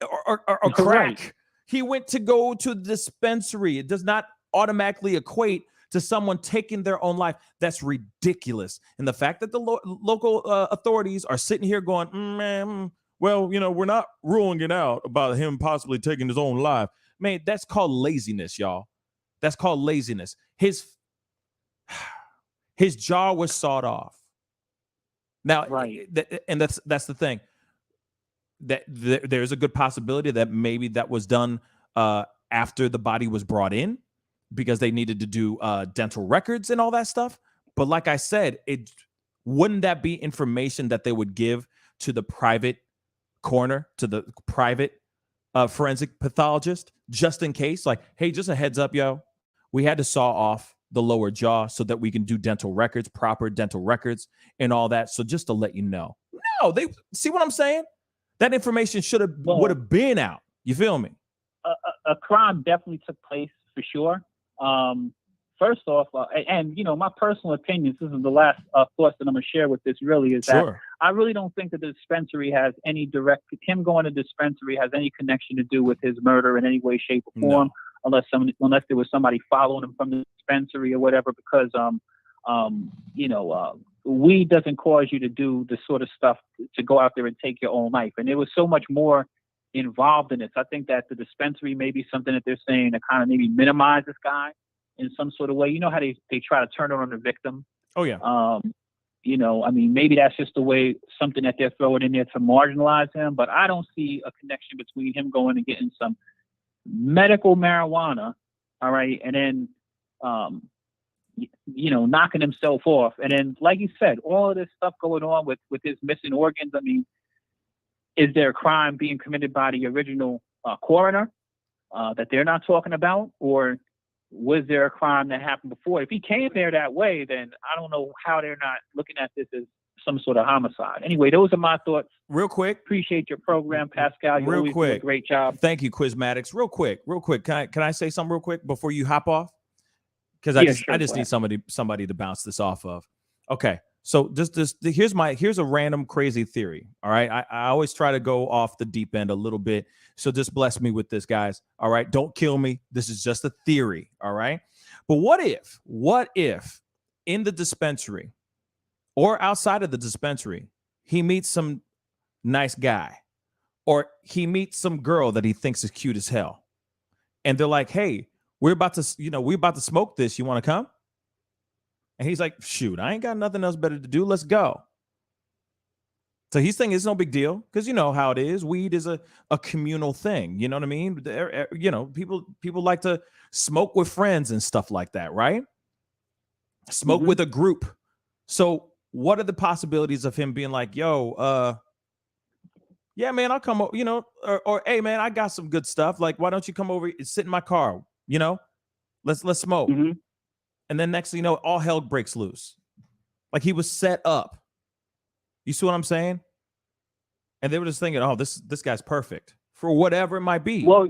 crack. Right. He went to go to the dispensary. It does not automatically equate to someone taking their own life. That's ridiculous. And the fact that the local authorities are sitting here going, well, we're not ruling it out about him possibly taking his own life. Man, that's called laziness, y'all. That's called laziness. His jaw was sawed off. Now, right. And that's the thing. That there's a good possibility that maybe that was done after the body was brought in, because they needed to do dental records and all that stuff. But like I said, wouldn't that be information that they would give to the private coroner, to the private forensic pathologist, just in case. Like, hey, just a heads up, yo. We had to saw off the lower jaw so that we can do dental records, proper dental records, and all that. So just to let you know. No, they see what I'm saying? That information would have been out. You feel me? A crime definitely took place for sure. First off, and my personal opinions, this is the last thoughts that I'm going to share with this really is that I really don't think that the dispensary has any him going to dispensary has any connection to do with his murder in any way, shape, or form, unless there was somebody following him from the dispensary or whatever, because, weed doesn't cause you to do the sort of stuff to go out there and take your own life. And there was so much more involved in this. I think that the dispensary may be something that they're saying to kind of maybe minimize this guy in some sort of way. You know how they try to turn it on the victim? Oh, yeah. Maybe that's just the way, something that they're throwing in there to marginalize him, but I don't see a connection between him going and getting some medical marijuana, all right, and then, knocking himself off. And then, like you said, all of this stuff going on with his missing organs. I mean, is there a crime being committed by the original coroner that they're not talking about? Or was there a crime that happened before? If he came there that way, then I don't know how they're not looking at this as some sort of homicide. Anyway, those are my thoughts. Real quick. Appreciate your program, Pascal. You always do a great job. Thank you, Quizmatics. Real quick. Can I say something real quick before you hop off? Because I just need somebody to bounce this off of. Okay. So here's a random crazy theory. All right. I always try to go off the deep end a little bit. So just bless me with this, guys. All right. Don't kill me. This is just a theory. All right. But what if in the dispensary or outside of the dispensary, he meets some nice guy, or he meets some girl that he thinks is cute as hell, and they're like, hey, we're about to smoke this. You want to come? And he's like, shoot, I ain't got nothing else better to do. Let's go. So he's thinking it's no big deal, because you know how it is. Weed is a communal thing. You know what I mean? People like to smoke with friends and stuff like that, right? Smoke with a group. So what are the possibilities of him being like, yo, yeah, man, I'll come over, or hey, man, I got some good stuff. Like, why don't you come over and sit in my car? Let's smoke. Mm-hmm. And then next thing you know, all hell breaks loose. Like he was set up. You see what I'm saying? And they were just thinking, oh, this guy's perfect for whatever it might be. Well,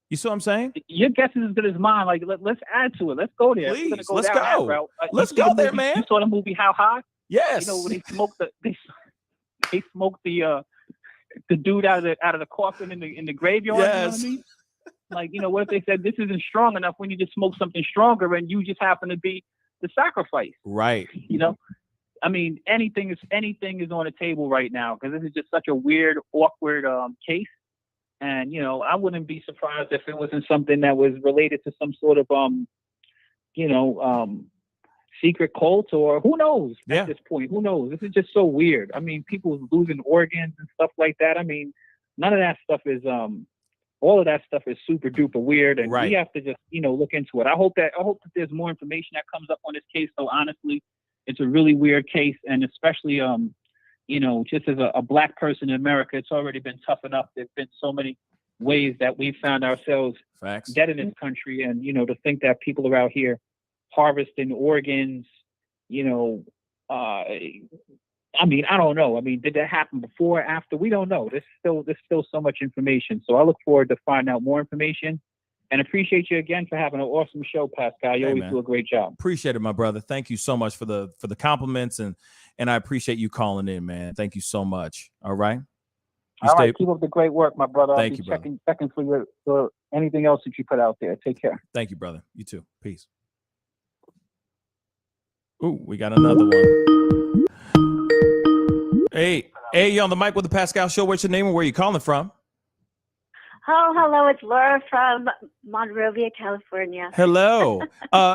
you see what I'm saying? Your guess is as good as mine. Like, let's add to it. Let's go there. Please, let's go. Let's go there, man. You saw the movie How High? Yes. When they smoked they smoked the dude out of the coffin in the graveyard. Yes. You know what I mean? Like, what if they said this isn't strong enough? We need to smoke something stronger, and you just happen to be the sacrifice. Right. I mean, anything is on the table right now, because this is just such a weird, awkward case. And, I wouldn't be surprised if it wasn't something that was related to some sort of, secret cult, or who knows at this point. Who knows? This is just so weird. I mean, people losing organs and stuff like that. I mean, none of that stuff is, all of that stuff is super duper weird. And we have to just, look into it. I hope that there's more information that comes up on this case. So honestly, it's a really weird case. And especially, just as a black person in America, it's already been tough enough. There's been so many ways that we've found ourselves dead in this country. And, to think that people are out here harvesting organs, I mean, I don't know. I mean, did that happen before or after? We don't know. There's still so much information. So I look forward to finding out more information, and appreciate you again for having an awesome show, Pascal. You always do a great job. Appreciate it, my brother. Thank you so much for the compliments, and I appreciate you calling in, man. Thank you so much. All right. All right. Keep up the great work, my brother. Thank you, brother. Checking for anything else that you put out there. Take care. Thank you, brother. You too. Peace. Ooh, we got another one. Hey, you on the mic with the Pascal Show. What's your name and where you calling from? Oh, hello. It's Laura from Monrovia, California. Hello.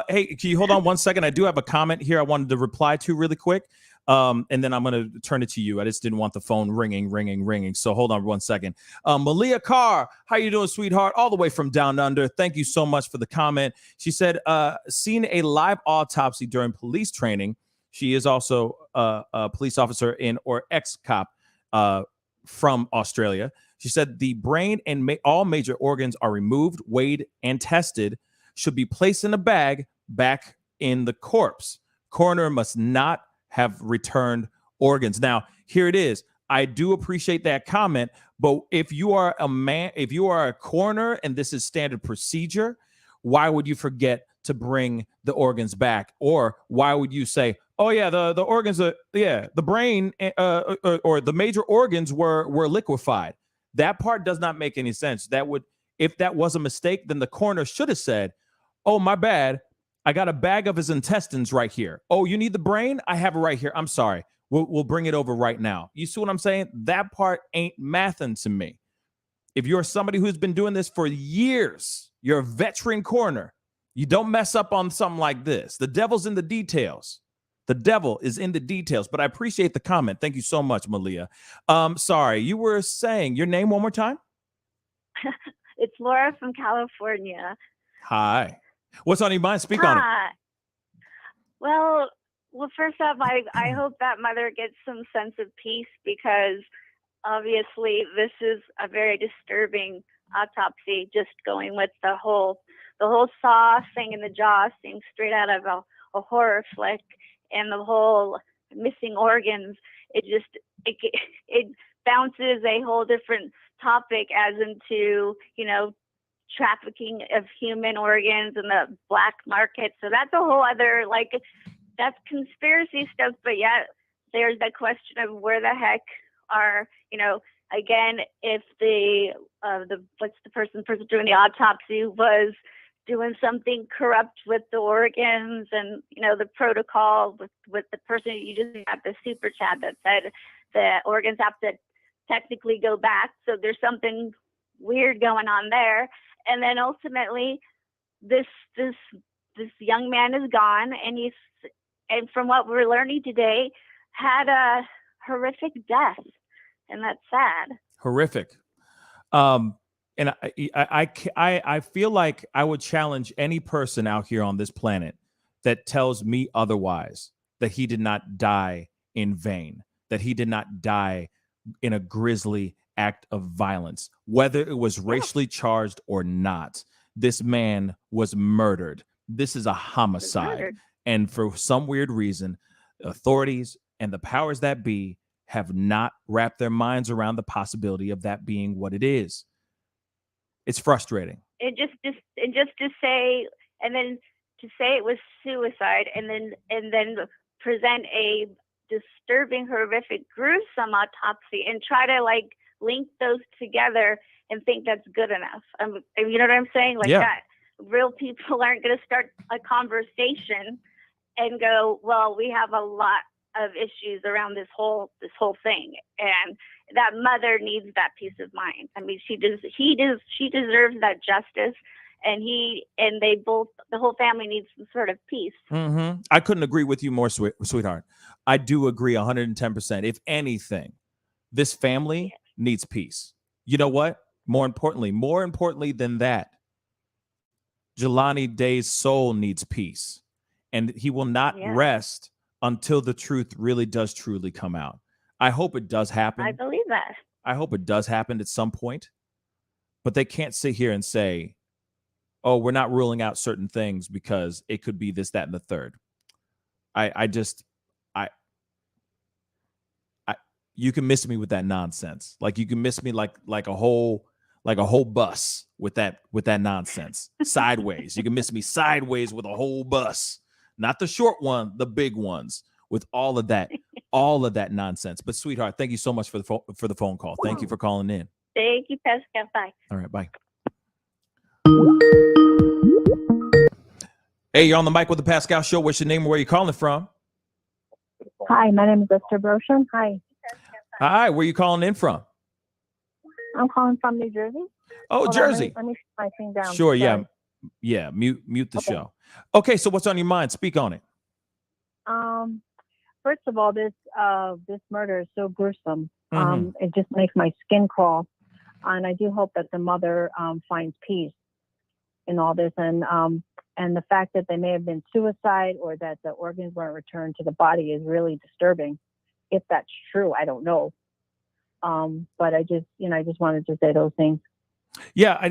Hey, can you hold on 1 second? I do have a comment here I wanted to reply to really quick. And then I'm going to turn it to you. I just didn't want the phone ringing. So hold on 1 second. Malia Carr, how you doing, sweetheart? All the way from down under. Thank you so much for the comment. She said, seen a live autopsy during police training. She is also a police officer or ex-cop from Australia. She said the brain and all major organs are removed, weighed, and tested, should be placed in a bag back in the corpse. Coroner must not have returned organs. Now, here it is. I do appreciate that comment, but if you are a coroner and this is standard procedure, why would you forget to bring the organs back? Or why would you say, oh yeah, the organs are, the brain or the major organs were liquefied? That part does not make any sense. If that was a mistake, then the coroner should have said, oh, my bad, I got a bag of his intestines right here. Oh, you need the brain? I have it right here. I'm sorry. We'll bring it over right now. You see what I'm saying? That part ain't mathing to me. If you're somebody who's been doing this for years, you're a veteran coroner, you don't mess up on something like this. The devil's in the details. The devil is in the details. But I appreciate the comment. Thank you so much, Malia. Sorry, you were saying your name one more time? It's Laura from California. Hi. What's on your mind? Speak on it. Well, first off, I hope that mother gets some sense of peace, because obviously this is a very disturbing autopsy, just going with the whole saw thing in the jaw seems straight out of a horror flick, and the whole missing organs, it bounces a whole different topic as into, trafficking of human organs and the black market. So that's a whole other, that's conspiracy stuff. But yet there's that question of where the heck are, again, if what's the person doing the autopsy was doing something corrupt with the organs, and the protocol with the person, you just got the super chat that said the organs have to technically go back. So there's something weird going on there. And then ultimately this young man is gone, and from what we're learning today, had a horrific death, and that's sad. Horrific. And I feel like I would challenge any person out here on this planet that tells me otherwise, that he did not die in vain, that he did not die in a grisly act of violence, whether it was racially charged or not. This man was murdered. This is a homicide. And for some weird reason, authorities and the powers that be have not wrapped their minds around the possibility of that being what it is. It's frustrating. And just to say, and then to say it was suicide, and then present a disturbing, horrific, gruesome autopsy, and try to link those together and think that's good enough. You know what I'm saying? That real people aren't going to start a conversation and go, well, we have a lot of issues around this whole thing, and that mother needs that peace of mind. I mean, she deserves that justice, and the whole family needs some sort of peace. Mm-hmm. I couldn't agree with you more, sweetheart. I do agree 110%. If anything, this family needs peace. You know what? More importantly than that, Jelani Day's soul needs peace, and he will not rest until the truth really does truly come out. I hope it does happen. I believe that. I hope it does happen at some point, but they can't sit here and say, oh, we're not ruling out certain things because it could be this, that, and the third. You can miss me with that nonsense. You can miss me like a whole bus with that nonsense. Sideways. You can miss me sideways with a whole bus. Not the short one, the big ones, with all of that nonsense. But sweetheart, thank you so much for the phone call. Thank you for calling in. Thank you, Pascal. Bye. All right, bye. Hey, you're on the mic with the Pascal Show. What's your name and where you calling from? Hi, my name is Esther Brosham. Hi. Hi, where you calling in from? I'm calling from New Jersey. Oh, Hold Jersey. Let me put my thing down. Sure, Sorry. yeah. Mute the show. Okay, so what's on your mind? Speak on it. First of all, this murder is so gruesome. Mm-hmm. It just makes my skin crawl, and I do hope that the mother finds peace in all this, and the fact that they may have been suicide or that the organs weren't returned to the body is really disturbing. If that's true, I don't know. But I just wanted to say those things. Yeah,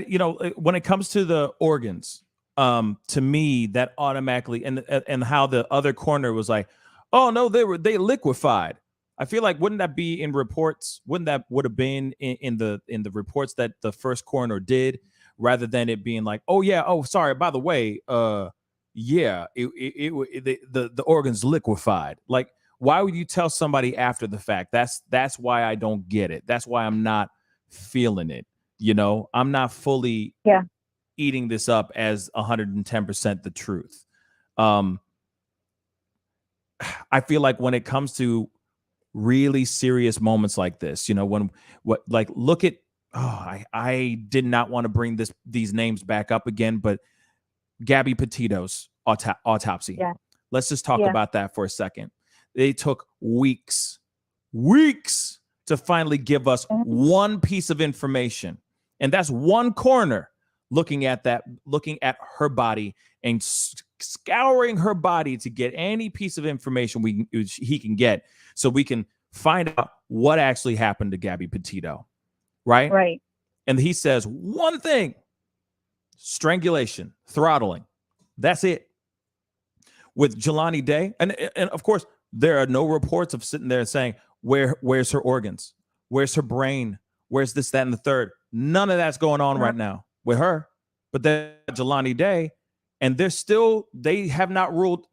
when it comes to the organs, to me that automatically and how the other coroner was like, oh no, they liquefied. I feel like wouldn't that be in reports? Wouldn't that would have been in the reports that the first coroner did, rather than it being like, oh yeah, oh sorry, by the way, yeah, the organs liquefied. Like, why would you tell somebody after the fact? That's why I don't get it. That's why I'm not feeling it. I'm not fully eating this up as 110% the truth. I feel like when it comes to really serious moments like this, look at, I did not want to bring these names back up again, but Gabby Petito's autopsy. Yeah. Let's just talk about that for a second. They took weeks to finally give us one piece of information. And that's one coroner looking at her body and scouring her body to get any piece of information he can get, so we can find out what actually happened to Gabby Petito. Right? Right. And he says one thing: strangulation, throttling. That's it. With Jelani Day, and of course, there are no reports of sitting there saying, where's her organs? Where's her brain? Where's this, that, and the third? None of that's going on right now with her. But then Jelani Day, and they have not ruled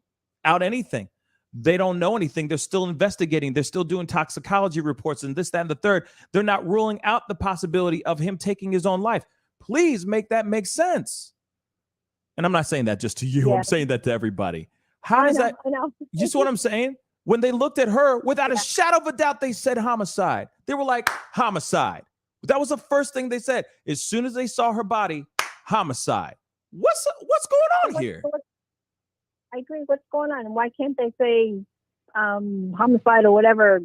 out anything. They don't know anything. They're still investigating. They're still doing toxicology reports and this, that, and the third. They're not ruling out the possibility of him taking his own life. Please make that make sense. And I'm not saying that just to you. Yeah. I'm saying that to everybody. How does that? You see what I'm saying? When they looked at her, without a shadow of a doubt, they said homicide. They were like, homicide. That was the first thing they said. As soon as they saw her body, homicide. What's going on here? I agree. What's going on? And why can't they say homicide or whatever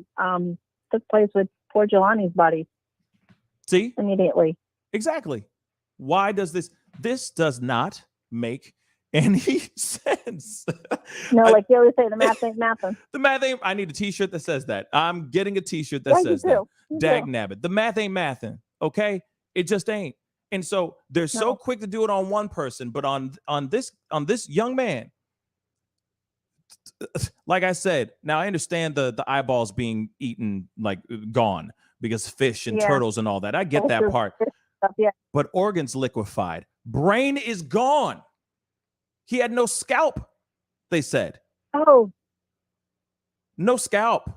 took place with poor Jelani's body? See? Immediately. Exactly. Why does this does not make any sense? No, like you always say, the math ain't mathin'. The math ain't. I need a t-shirt that says that. I'm getting a t-shirt that says that. Dag nabbit. The math ain't mathin'. Okay? It just ain't. And so they're so quick to do it on one person, but on this young man, like I said, now I understand the eyeballs being eaten, like gone, because fish and turtles and all that. I get that part. But organs liquefied. Brain is gone. He had no scalp, they said. Oh. No scalp.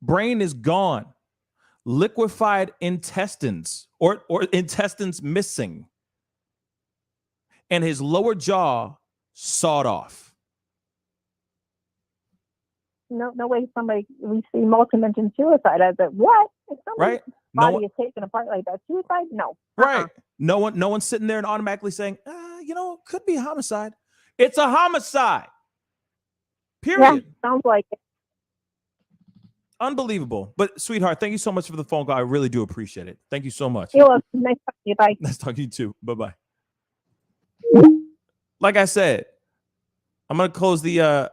Brain is gone. Liquefied intestines or intestines missing. And his lower jaw sawed off. No way we see multi-mention suicide. I said, what? If somebody's body is taken apart like that, suicide? No. Right. No one's sitting there and automatically saying, could be a homicide. It's a homicide. Period. Yeah, sounds like it. Unbelievable. But sweetheart, thank you so much for the phone call. I really do appreciate it. Thank you so much. You're welcome. Nice talking to you. Bye. Nice talking to you too. Bye-bye. Like I said, I'm gonna close the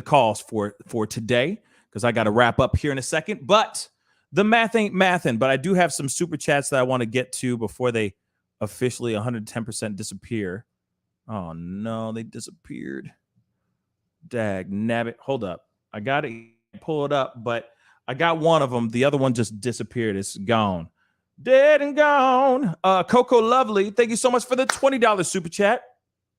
calls for today, because I got to wrap up here in a second. But the math ain't mathin'. But I do have some super chats that I want to get to before they officially 110% disappear. Oh no, they disappeared. Dag nabbit. Hold up. I got to pull it up, but I got one of them. The other one just disappeared. It's gone. Dead and gone. Coco Lovely, thank you so much for the $20 super chat.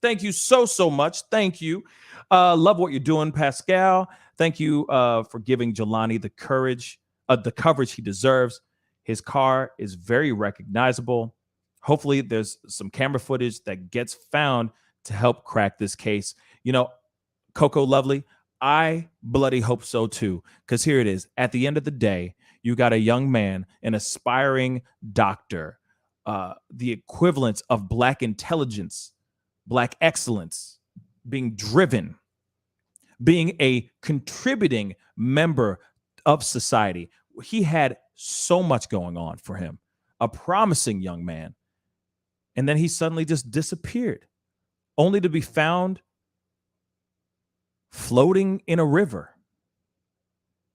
Thank you so much. Thank you. Love what you're doing, Pascal. Thank you for giving Jelani the coverage he deserves. His car is very recognizable. Hopefully there's some camera footage that gets found to help crack this case. Coco Lovely, I bloody hope so too, because here it is. At the end of the day, you got a young man, an aspiring doctor, the equivalent of Black intelligence, Black excellence, being driven, being a contributing member of society. He had so much going on for him, a promising young man. And then he suddenly just disappeared, only to be found floating in a river.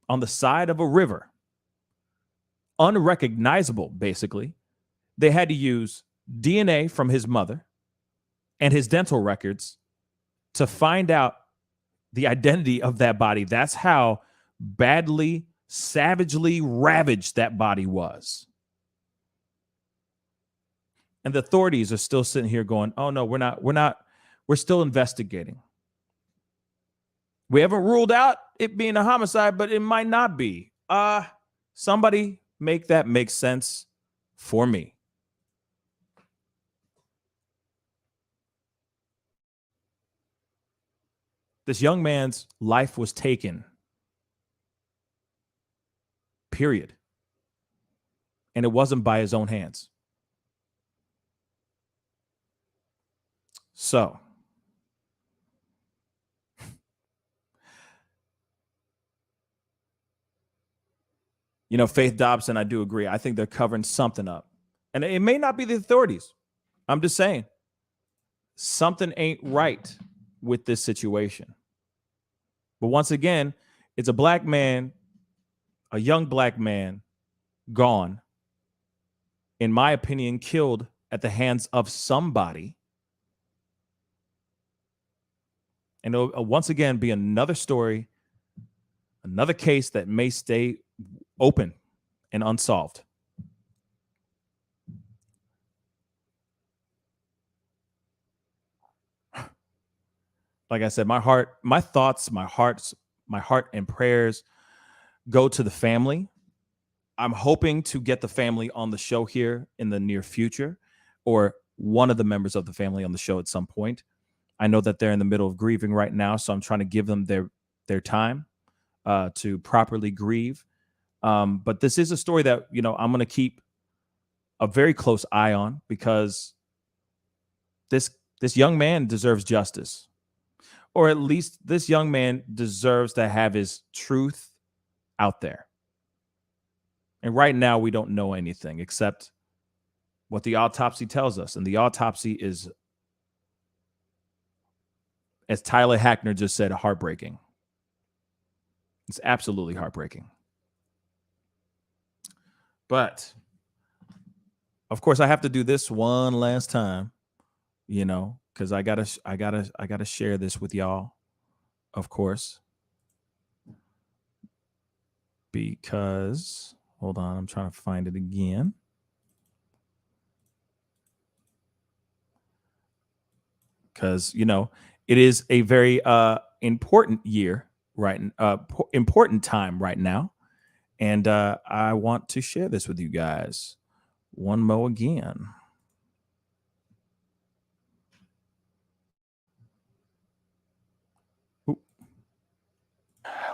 on the side of a river, unrecognizable, basically. They had to use DNA from his mother and his dental records to find out the identity of that body. That's how badly, savagely ravaged that body was. And the authorities are still sitting here going, oh no, we're still investigating. We haven't ruled out it being a homicide, but it might not be. Somebody make that make sense for me. This young man's life was taken. Period. And it wasn't by his own hands. So, Faith Dobson, I do agree. I think they're covering something up. And it may not be the authorities. I'm just saying, something ain't right with this situation. But once again, it's a black man, a young black man, gone, in my opinion, killed at the hands of somebody. And it'll once again be another story, another case that may stay open and unsolved. Like I said, my heart, my thoughts, my heart and prayers go to the family. I'm hoping to get the family on the show here in the near future, or one of the members of the family on the show at some point. I know that they're in the middle of grieving right now, so I'm trying to give them their time to properly grieve. But this is a story that, I'm going to keep a very close eye on, because this young man deserves justice. Or at least this young man deserves to have his truth out there. And right now, we don't know anything except what the autopsy tells us. And the autopsy is, as Tyler Hackner just said, heartbreaking. It's absolutely heartbreaking. But, of course, I have to do this one last time, because I gotta share this with y'all, of course. Because, hold on, I'm trying to find it again. Because, it is a very important year, right? Important time right now. And I want to share this with you guys one more again.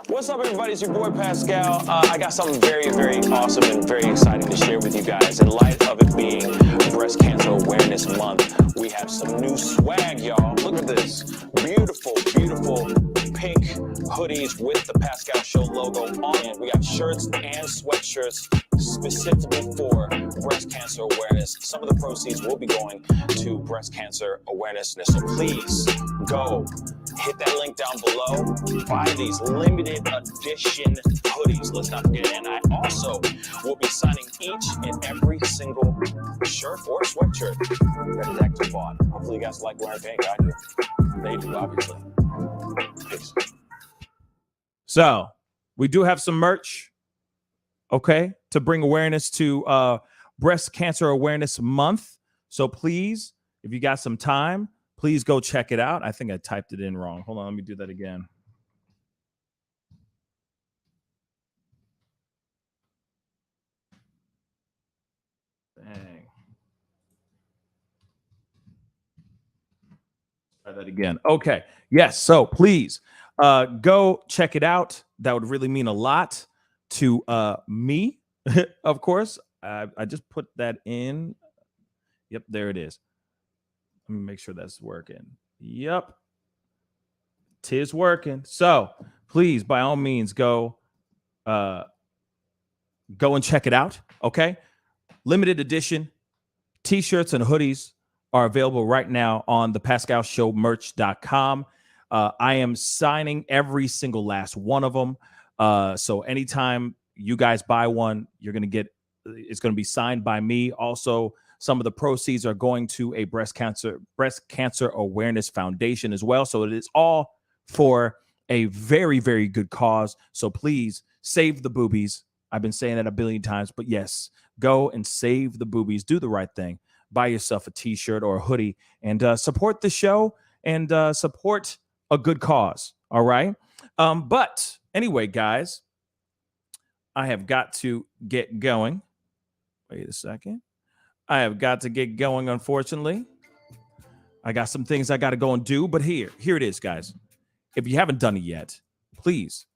What's up, everybody? It's your boy Pascal. I got something very, very awesome and very exciting to share with you guys. In light of it being Breast Cancer Awareness Month, we have some new swag, y'all. Look at this. Beautiful, beautiful pink hoodies with the Pascal Show logo on it. We got shirts and sweatshirts specifically for breast cancer awareness. Some of the proceeds will be going to breast cancer awareness. So please go hit that link down below. Buy these limited edition hoodies. Let's not forget. And I also will be signing each and every single shirt or sweatshirt that is actually bought. Hopefully you guys like wearing pink. I do. They do, obviously. Peace. So we do have some merch, okay, to bring awareness to Breast Cancer Awareness Month. So please, if you got some time, please go check it out. I think I typed it in wrong. Hold on, let me do that again. Dang. Try that again. Okay. Yes. So please go check it out. That would really mean a lot to me, of course. I just put that in. Yep, there it is. Let me make sure that's working. Yep. 'Tis working. So please, by all means, go and check it out. Okay. Limited edition t-shirts and hoodies are available right now on thepascalshowmerch.com. I am signing every single last one of them. So anytime you guys buy one, you're going to get, it's going to be signed by me. Also, some of the proceeds are going to a breast cancer awareness foundation as well. So it is all for a very, very good cause. So please save the boobies. I've been saying that a billion times, but yes, go and save the boobies. Do the right thing. Buy yourself a t-shirt or a hoodie and support the show and support a good cause. All right. But anyway, guys, I have got to get going. Wait a second. I have got to get going, unfortunately. I got some things I got to go and do, but here it is, guys. If you haven't done it yet, please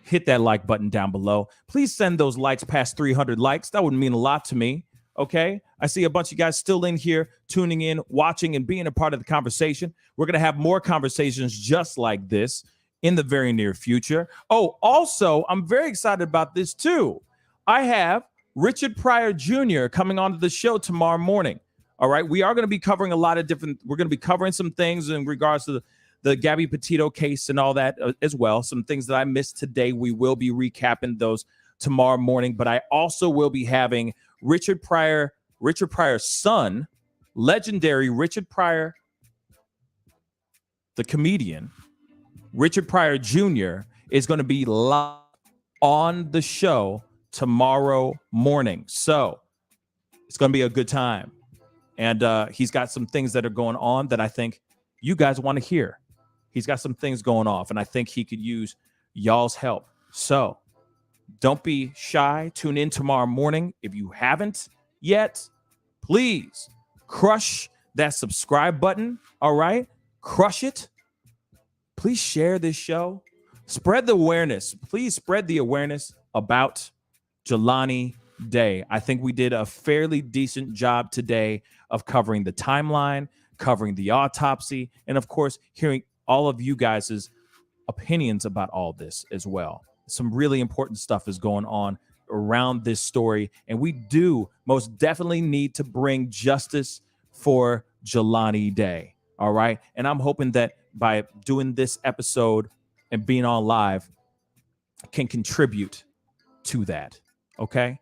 hit that like button down below. Please send those likes past 300 likes. That would mean a lot to me, okay? I see a bunch of guys still in here, tuning in, watching, and being a part of the conversation. We're going to have more conversations just like this in the very near future. Oh, also, I'm very excited about this, too. I have Richard Pryor Jr. coming onto the show tomorrow morning. All right, we are going to be covering a lot of different, we're going to be covering some things in regards to the Gabby Petito case and all that as well. Some things that I missed today, we will be recapping those tomorrow morning. But I also will be having Richard Pryor's son, legendary Richard Pryor, the comedian, Richard Pryor Jr. is going to be live on the show tomorrow morning. So it's going to be a good time. And he's got some things that are going on that I think you guys want to hear. He's got some things going off, and I think he could use y'all's help. So don't be shy. Tune in tomorrow morning. If you haven't yet, please crush that subscribe button. All right? Crush it. Please share this show. Spread the awareness. Please spread the awareness about Jelani Day. I think we did a fairly decent job today of covering the timeline, covering the autopsy, and of course, hearing all of you guys' opinions about all this as well. Some really important stuff is going on around this story, and we do most definitely need to bring justice for Jelani Day. All right. And I'm hoping that by doing this episode and being on live can contribute to that. Okay.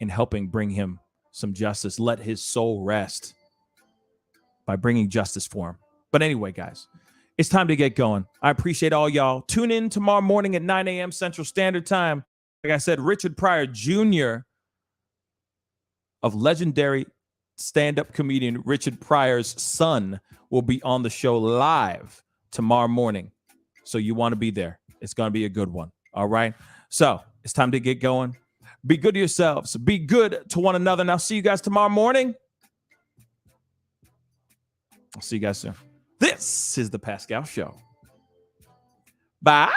In helping bring him some justice, let his soul rest by bringing justice for him. But anyway, guys, it's time to get going. I appreciate all y'all. Tune in tomorrow morning at 9 a.m. Central Standard Time. Like I said, Richard Pryor Jr. of legendary stand-up comedian Richard Pryor's son will be on the show live tomorrow morning. So you want to be there. It's going to be a good one. All right. So it's time to get going. Be good to yourselves. Be good to one another. And I'll see you guys tomorrow morning. I'll see you guys soon. This is the Pascal Show. Bye.